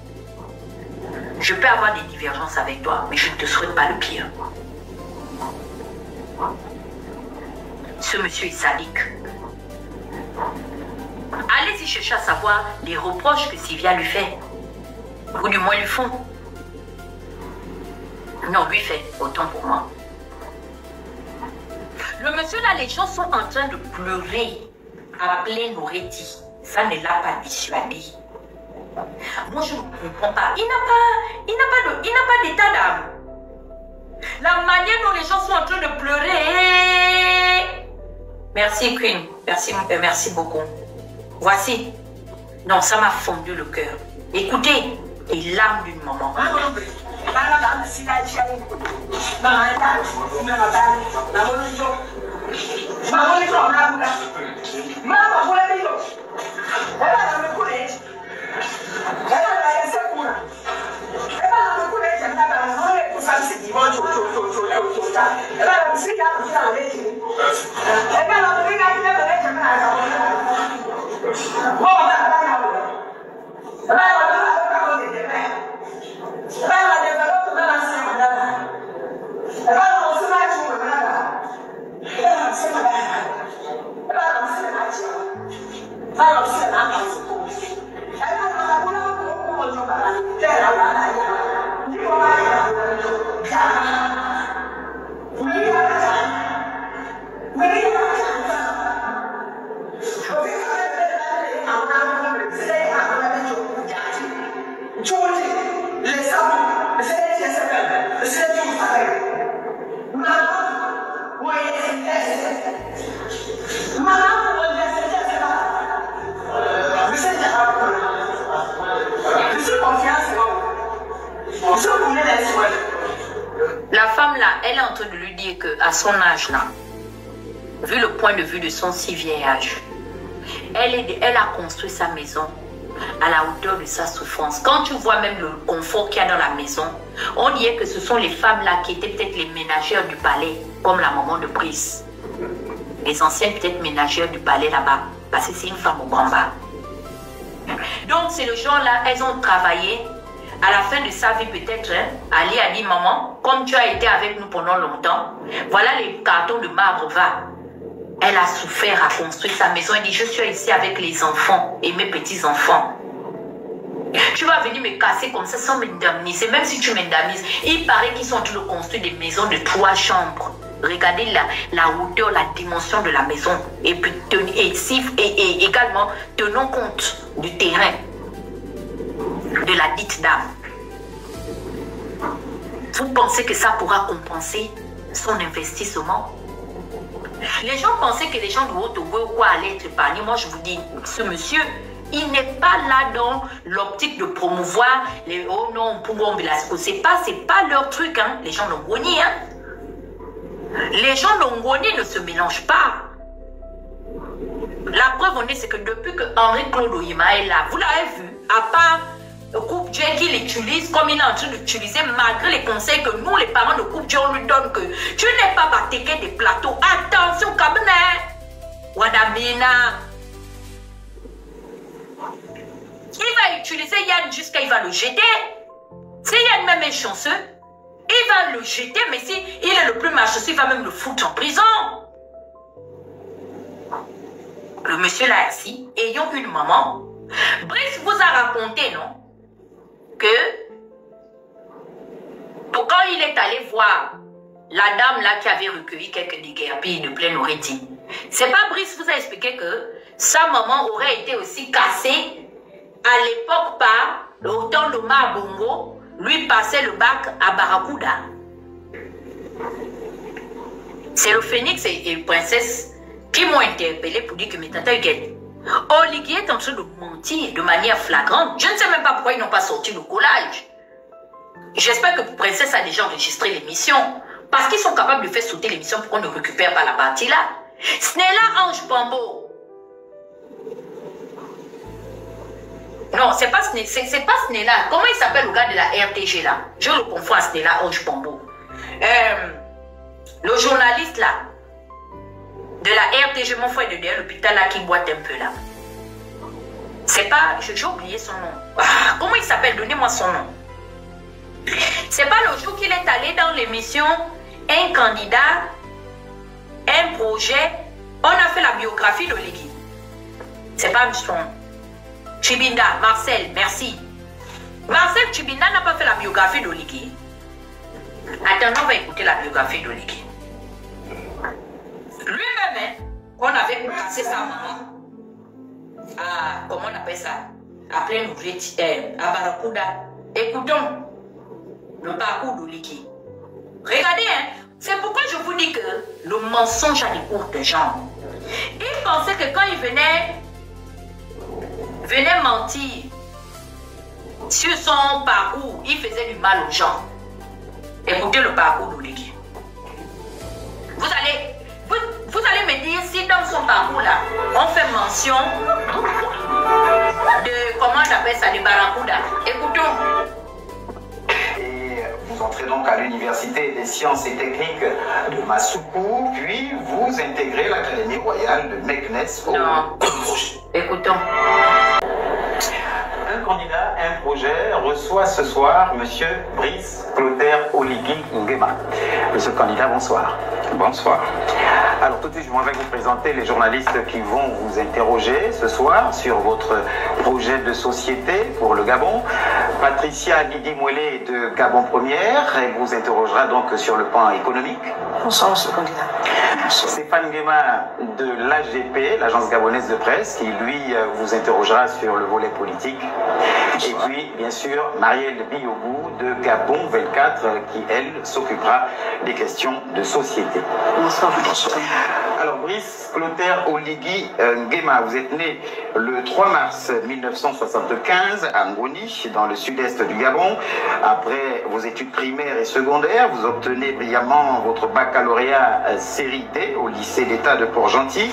Je peux avoir des divergences avec toi, mais je ne te souhaite pas le pire. Ce monsieur est sadique. Allez-y chercher à savoir les reproches que Sylvia lui fait. Ou du moins lui font. Non, lui fait, autant pour moi. Le monsieur là, les gens sont en train de pleurer à plein oreille. Ça ne l'a pas dissuadé. Moi, je ne comprends pas. Il n'a pas d'état d'âme. La manière dont les gens sont en train de pleurer. Merci, Queen. Merci beaucoup. Voici. Non, ça m'a fondu le cœur. Écoutez, les larmes d'une maman. La femme là, elle est en train de lui dire qu'à son âge là, vu le point de vue de son si vieil âge, elle a construit sa maison à la hauteur de sa souffrance. Quand tu vois même le confort qu'il y a dans la maison, on dirait que ce sont les femmes là qui étaient peut-être les ménagères du palais, comme la maman de Brice. Les anciennes peut-être ménagères du palais là-bas, parce que c'est une femme au grand bas. Donc c'est le genre là, elles ont travaillé. À la fin de sa vie peut-être, hein, Ali a dit, maman, comme tu as été avec nous pendant longtemps, voilà les cartons de marbre, va. Elle a souffert à construire sa maison. Elle dit, je suis ici avec les enfants et mes petits-enfants. Tu vas venir me casser comme ça sans m'indemniser. Même si tu m'indemnises, il paraît qu'ils sont en train de construire des maisons de 3 chambres. Regardez la hauteur, la dimension de la maison. Et puis et également, tenons compte du terrain de la dite dame. Vous pensez que ça pourra compenser son investissement? Les gens pensaient que les gens de Haut-Togo ou quoi allaient être épargnés. Moi, je vous dis, ce monsieur il n'est pas là dans l'optique de promouvoir les oh non, Pungo Belasco. C'est pas leur truc, hein, les gens Longoni. Hein. Les gens Longoni ne se mélangent pas. La preuve on est, c'est que depuis que Henri-Claude Oyema est là, vous l'avez vu, à part Coupe Dieu qu'il utilise comme il est en train d'utiliser, malgré les conseils que nous, les parents de Coupe Dieu, on lui donne que tu n'es pas batéqué des plateaux. Attention, cabinet. Wadabina. Il va utiliser Yann jusqu'à il va le jeter. Si Yann même est chanceux, il va le jeter, mais si il est le plus malchanceux, il va même le foutre en prison. Le monsieur là assis, ayant une maman, Brice vous a raconté, non? Que quand il est allé voir la dame là qui avait recueilli quelques déguerpilles de pleine oreille, c'est pas Brice vous a expliqué que sa maman aurait été aussi cassée à l'époque par le temps de Bongo, lui passait le bac à Barracuda. C'est le phénix et le princesse qui m'ont interpellé pour dire que mes tatas gagnent. Oligui est en train de mentir de manière flagrante. Je ne sais même pas pourquoi ils n'ont pas sorti le collage. J'espère que Princesse a déjà enregistré l'émission. Parce qu'ils sont capables de faire sauter l'émission pour qu'on ne récupère pas la partie là. Snella Ange Pambo. Non, c'est pas Snella. Comment il s'appelle le gars de la RTG là? Je le confonds à Snella Ange Pambo. Le journaliste là. De la RTG, mon frère de derrière l'hôpital là qui boite un peu là. C'est pas... J'ai oublié son nom. Ah, comment il s'appelle? Donnez-moi son nom. C'est pas le jour qu'il est allé dans l'émission un candidat, un projet. On a fait la biographie d'Oligui. C'est pas son nom. Chibinda, Marcel, merci. Marcel Chibinda n'a pas fait la biographie d'Oligui. Attends, on va écouter la biographie d'Oligui. Lui-même, hein, on avait placé sa maman à, comment on appelle ça, à plein ouvrier, à Barracuda. Écoutons le parcours d'Oligui. Regardez, hein, c'est pourquoi je vous dis que le mensonge a des courtes jambes. Il pensait que quand il venait mentir sur son parcours, il faisait du mal aux gens. Écoutez le parcours d'Oligui. Vous allez me dire si dans son parcours là, on fait mention de, comment on appelle ça, de Barracuda. Écoutons. Et vous entrez donc à l'Université des sciences et techniques de Massoukou, puis vous intégrez l'Académie royale de Meknes. Non. Écoutons. Un candidat, un projet reçoit ce soir Monsieur Brice Clotaire Oligui Nguema. Monsieur le candidat, bonsoir. Bonsoir. Alors tout de suite, je m'en vais vous présenter les journalistes qui vont vous interroger ce soir sur votre projet de société pour le Gabon. Patricia Didi Mouelé de Gabon Première, elle vous interrogera donc sur le plan économique. Bonsoir, monsieur le candidat. Stéphane Nguema de l'AGP, l'agence gabonaise de presse, qui lui vous interrogera sur le volet politique. Et puis, bien sûr, Marielle Biogou de Gabon 24, qui, elle, s'occupera des questions de société. Bonsoir. Alors, Brice Clotaire Oligui Nguema, vous êtes né le 3 mars 1975 à Ngoni, dans le sud-est du Gabon. Après vos études primaires et secondaires, vous obtenez brillamment votre baccalauréat série D au lycée d'État de Port-Gentil.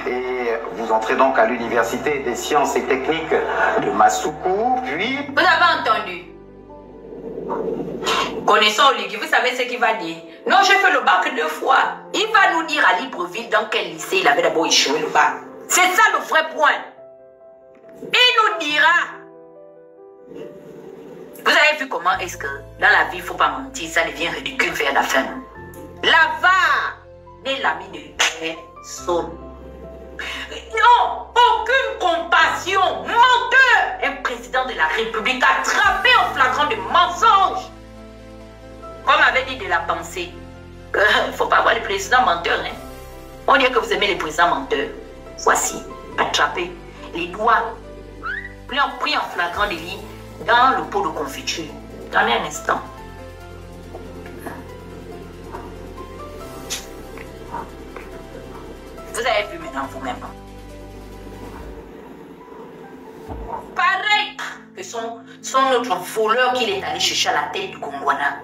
Et vous entrez donc à l'Université des sciences et techniques de Massoukou, puis... Vous avez entendu? Connaissant Oligui, vous savez ce qu'il va dire? Non, j'ai fait le bac 2 fois. Il va nous dire à Libreville dans quel lycée il avait d'abord échoué le bac. C'est ça le vrai point. Il nous dira. Vous avez vu comment est-ce que dans la vie, il ne faut pas mentir, ça devient ridicule vers la fin. L'avare n'est l'ami de personne. Non, aucune compassion. Menteur. Un président de la République attrapé en flagrant de mensonges. Comme avait dit de la pensée, il ne faut pas avoir les présidents menteurs. Hein. On dit que vous aimez les présidents menteurs. Voici, attrapé, les doigts pris en flagrant délit dans le pot de confiture. Attendez un instant. Vous avez vu maintenant vous-même. son autre voleur qu'il est allé chercher à la tête du Gondwana.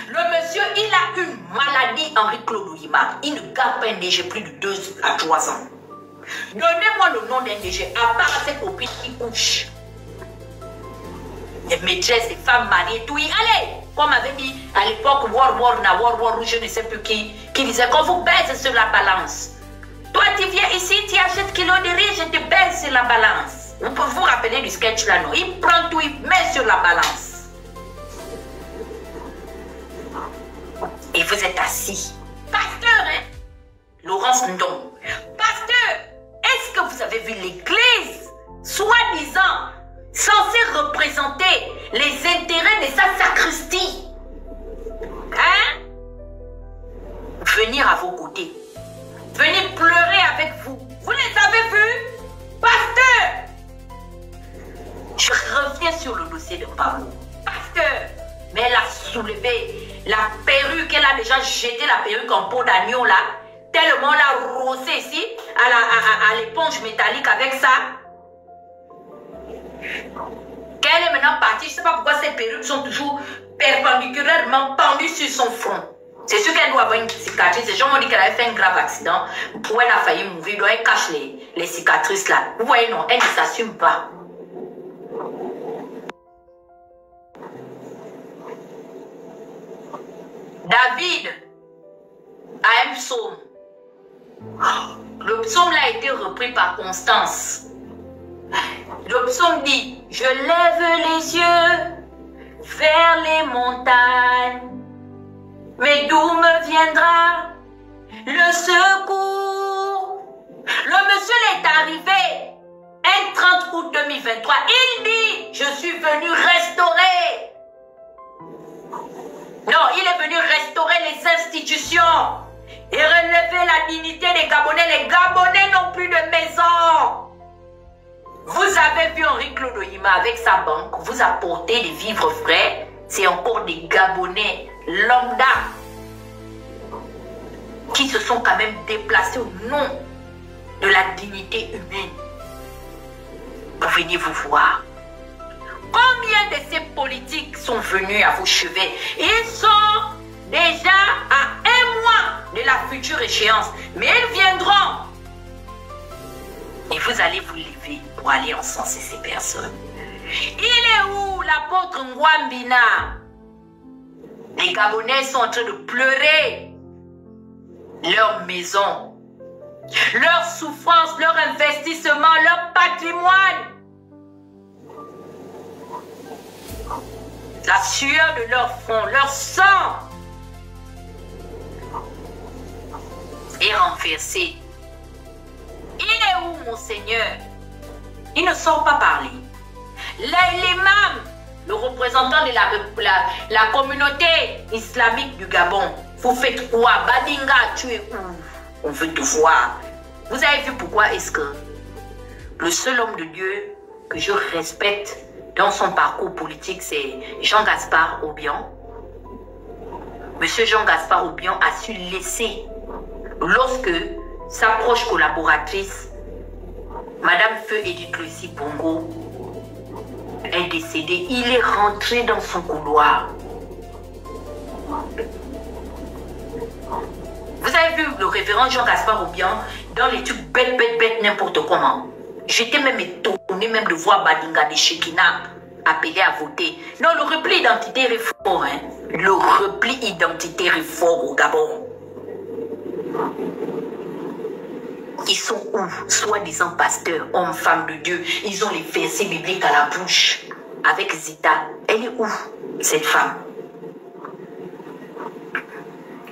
Le monsieur, il a une maladie, Henri-Claude Oyima. Il ne garde pas un DG plus de 2 à 3 ans. Donnez-moi le nom d'un DG, à part ses copines qui couchent. Les maîtresses, les femmes mariées, tout. Allez, comme avait dit à l'époque, War, je ne sais plus qui disait qu'on vous baise sur la balance. Toi, tu viens ici, tu achètes kilo de riz, je te baise sur la balance. Vous pouvez vous rappeler du sketch là, non? Il prend tout, il met sur la balance. Et vous êtes assis. Pasteur, hein? Laurence Ndong. Pasteur, est-ce que vous avez vu l'église, soi-disant, censée représenter les intérêts de sa sacristie? Hein? Venir à vos côtés. Venir pleurer avec vous. Vous les avez vus? Pasteur! Je reviens sur le dossier de Pablo. Pasteur, mais elle a soulevé la perruque, elle a déjà jeté la perruque en peau d'agneau là, tellement l'a rosé ici, à l'éponge métallique avec ça. Qu'elle est maintenant partie, je ne sais pas pourquoi ces perruques sont toujours perpendiculairement pendues sur son front. C'est sûr qu'elle doit avoir une cicatrice. Les gens m'ont dit qu'elle avait fait un grave accident. Pour elle a failli mourir, donc elle cache les cicatrices là. Vous voyez, non, elle ne s'assume pas. David a un psaume. Le psaume là a été repris par Constance. Le psaume dit: je lève les yeux vers les montagnes, mais d'où me viendra le secours? Le monsieur est arrivé un 30 août 2023. Il dit: je suis venu restaurer. Non, il est venu restaurer les institutions et relever la dignité des Gabonais. Les Gabonais n'ont plus de maison. Vous avez vu Henri-Claude Oyima avec sa banque vous apporter des vivres frais. C'est encore des Gabonais lambda qui se sont quand même déplacés au nom de la dignité humaine. Vous venez vous voir. Combien de ces politiques sont venus à vos chevets? Ils sont déjà à 1 mois de la future échéance. Mais ils viendront. Et vous allez vous lever pour aller encenser ces personnes. Il est où l'apôtre Ngwambina? Les Gabonais sont en train de pleurer leur maison, leur souffrance, leur investissement, leur patrimoine. La sueur de leur front, leur sang est renversée. Il est où, mon Seigneur? Il ne sort pas parler. L'imam, le représentant de la communauté islamique du Gabon, vous faites quoi? Badinga, tu es où? On veut te voir. Vous avez vu pourquoi est-ce que le seul homme de Dieu que je respecte dans son parcours politique, c'est Jean-Gaspard Obiang. Monsieur Jean-Gaspard Obiang a su laisser, lorsque sa proche collaboratrice, Madame Feu Edith Lucie Bongo, est décédée, il est rentré dans son couloir. Vous avez vu le révérend Jean-Gaspard Obiang dans les trucs bêtes, n'importe comment. J'étais même étonné même de voir Badinga de Shekina appeler à voter. Non, le repli identitaire est fort. Hein? Le repli identitaire est fort au Gabon. Ils sont où? Soi-disant pasteurs, hommes, femmes de Dieu. Ils ont les versets bibliques à la bouche. Avec Zita. Elle est où, cette femme?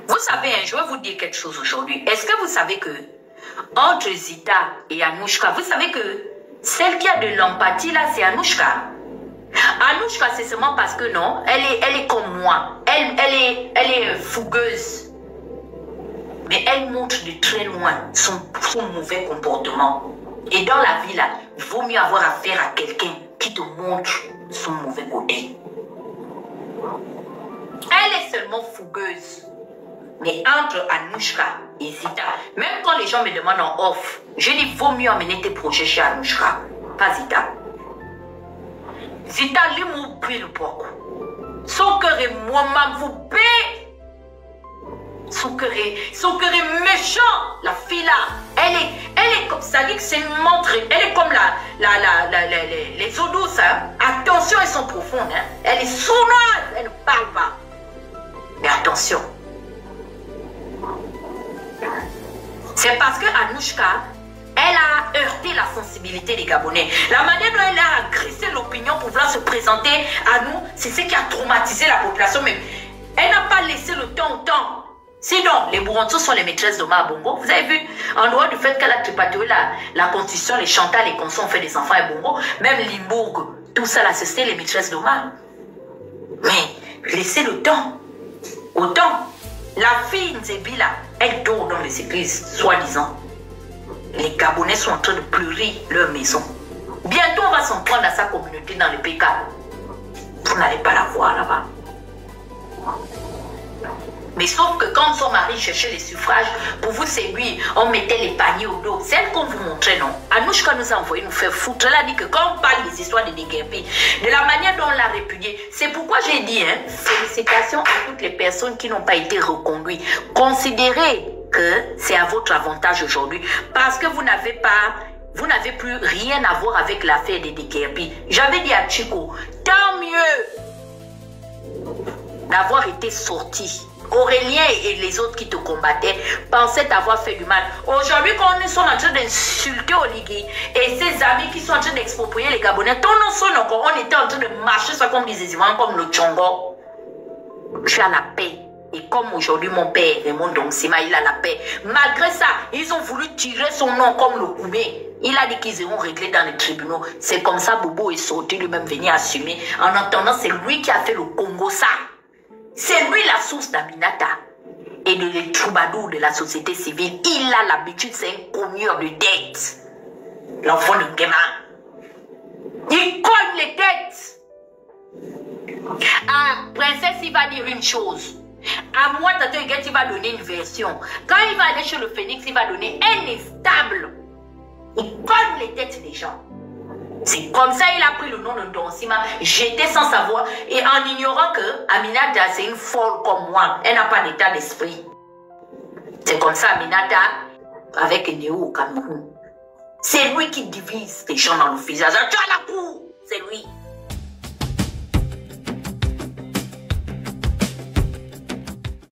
Vous savez, hein, je vais vous dire quelque chose aujourd'hui. Est-ce que vous savez que entre Zita et Anouchka, vous savez que celle qui a de l'empathie là, c'est Anouchka. Anouchka, c'est seulement parce que non, elle est comme moi. Elle est fougueuse. Mais elle montre de très loin son mauvais comportement. Et dans la vie là, il vaut mieux avoir affaire à quelqu'un qui te montre son mauvais côté. Elle est seulement fougueuse. Mais entre Anouchka et Zita, même quand les gens me demandent en off, je dis vaut mieux emmener tes projets chez Anouchka, pas Zita. Zita Limou puis le porc. Son cœur est moi-même vous paie. Son cœur est méchant. La fille là, elle est comme ça, dit que c'est une montre. Elle est comme les eaux douces. Hein. Attention, elles sont profondes. Hein. Elle est sournoise, elle ne parle pas. Mais attention. C'est parce que Anouchka, elle a heurté la sensibilité des Gabonais. La manière dont elle a agressé l'opinion pour vouloir se présenter à nous, c'est ce qui a traumatisé la population. Mais elle n'a pas laissé le temps au temps. Sinon, les Bourontos sont les maîtresses d'Oma Bongo. Vous avez vu, en dehors du fait qu'elle a tripaturé la constitution, les Chantal, les Conso ont fait des enfants et Bongo, même Limbourg, tout ça là, c'était les maîtresses d'Oma. Mais laissez le temps. Autant, la fille Nzebi là, elle dort dans les églises, soi-disant. Les Gabonais sont en train de pleurer leur maison. Bientôt, on va s'en prendre à sa communauté dans le PK. Vous n'allez pas la voir là-bas. Mais sauf que quand son mari cherchait les suffrages pour vous séduire, on mettait les paniers au dos. Celle qu'on vous montrait, non? Anouchka nous a envoyé nous faire foutre. Elle a dit que quand on parle des histoires de déguerpis, de la manière dont on l'a répudié, c'est pourquoi j'ai dit, hein, félicitations à toutes les personnes qui n'ont pas été reconduites. Considérez que c'est à votre avantage aujourd'hui parce que vous n'avez plus rien à voir avec l'affaire des déguerpis. J'avais dit à Chico, tant mieux d'avoir été sorti. Aurélien et les autres qui te combattaient pensaient avoir fait du mal. Aujourd'hui, quand on est en train d'insulter Oligui et ses amis qui sont en train d'exproprier les Gabonais, on était en train de marcher ça comme des Ivoiriens, comme le Tchongo. Je suis à la paix. Et comme aujourd'hui, mon père, Raymond Donsima, il a la paix. Malgré ça, ils ont voulu tirer son nom comme le Koumé. Il a dit qu'ils iront régler dans les tribunaux. C'est comme ça, Bobo est sorti lui-même venir assumer. En attendant, c'est lui qui a fait le Congo ça. C'est lui la source d'Aminata et de les troubadours de la société civile. Il a l'habitude, c'est un cogneur de dettes. L'enfant de Guéma. Il cogne les dettes. Ah, princesse, il va dire une chose. À moi, Tato Eguet, il va donner une version. Quand il va aller chez le Phénix, il va donner un estable. Il cogne les dettes des gens. C'est comme ça il a pris le nom de Donsima, jeté sans savoir et en ignorant que Aminata c'est une folle comme moi, elle n'a pas d'état d'esprit. C'est comme ça Aminata avec Néo au Cameroun. C'est lui qui divise les gens dans le visage. Tu as la cour, c'est lui.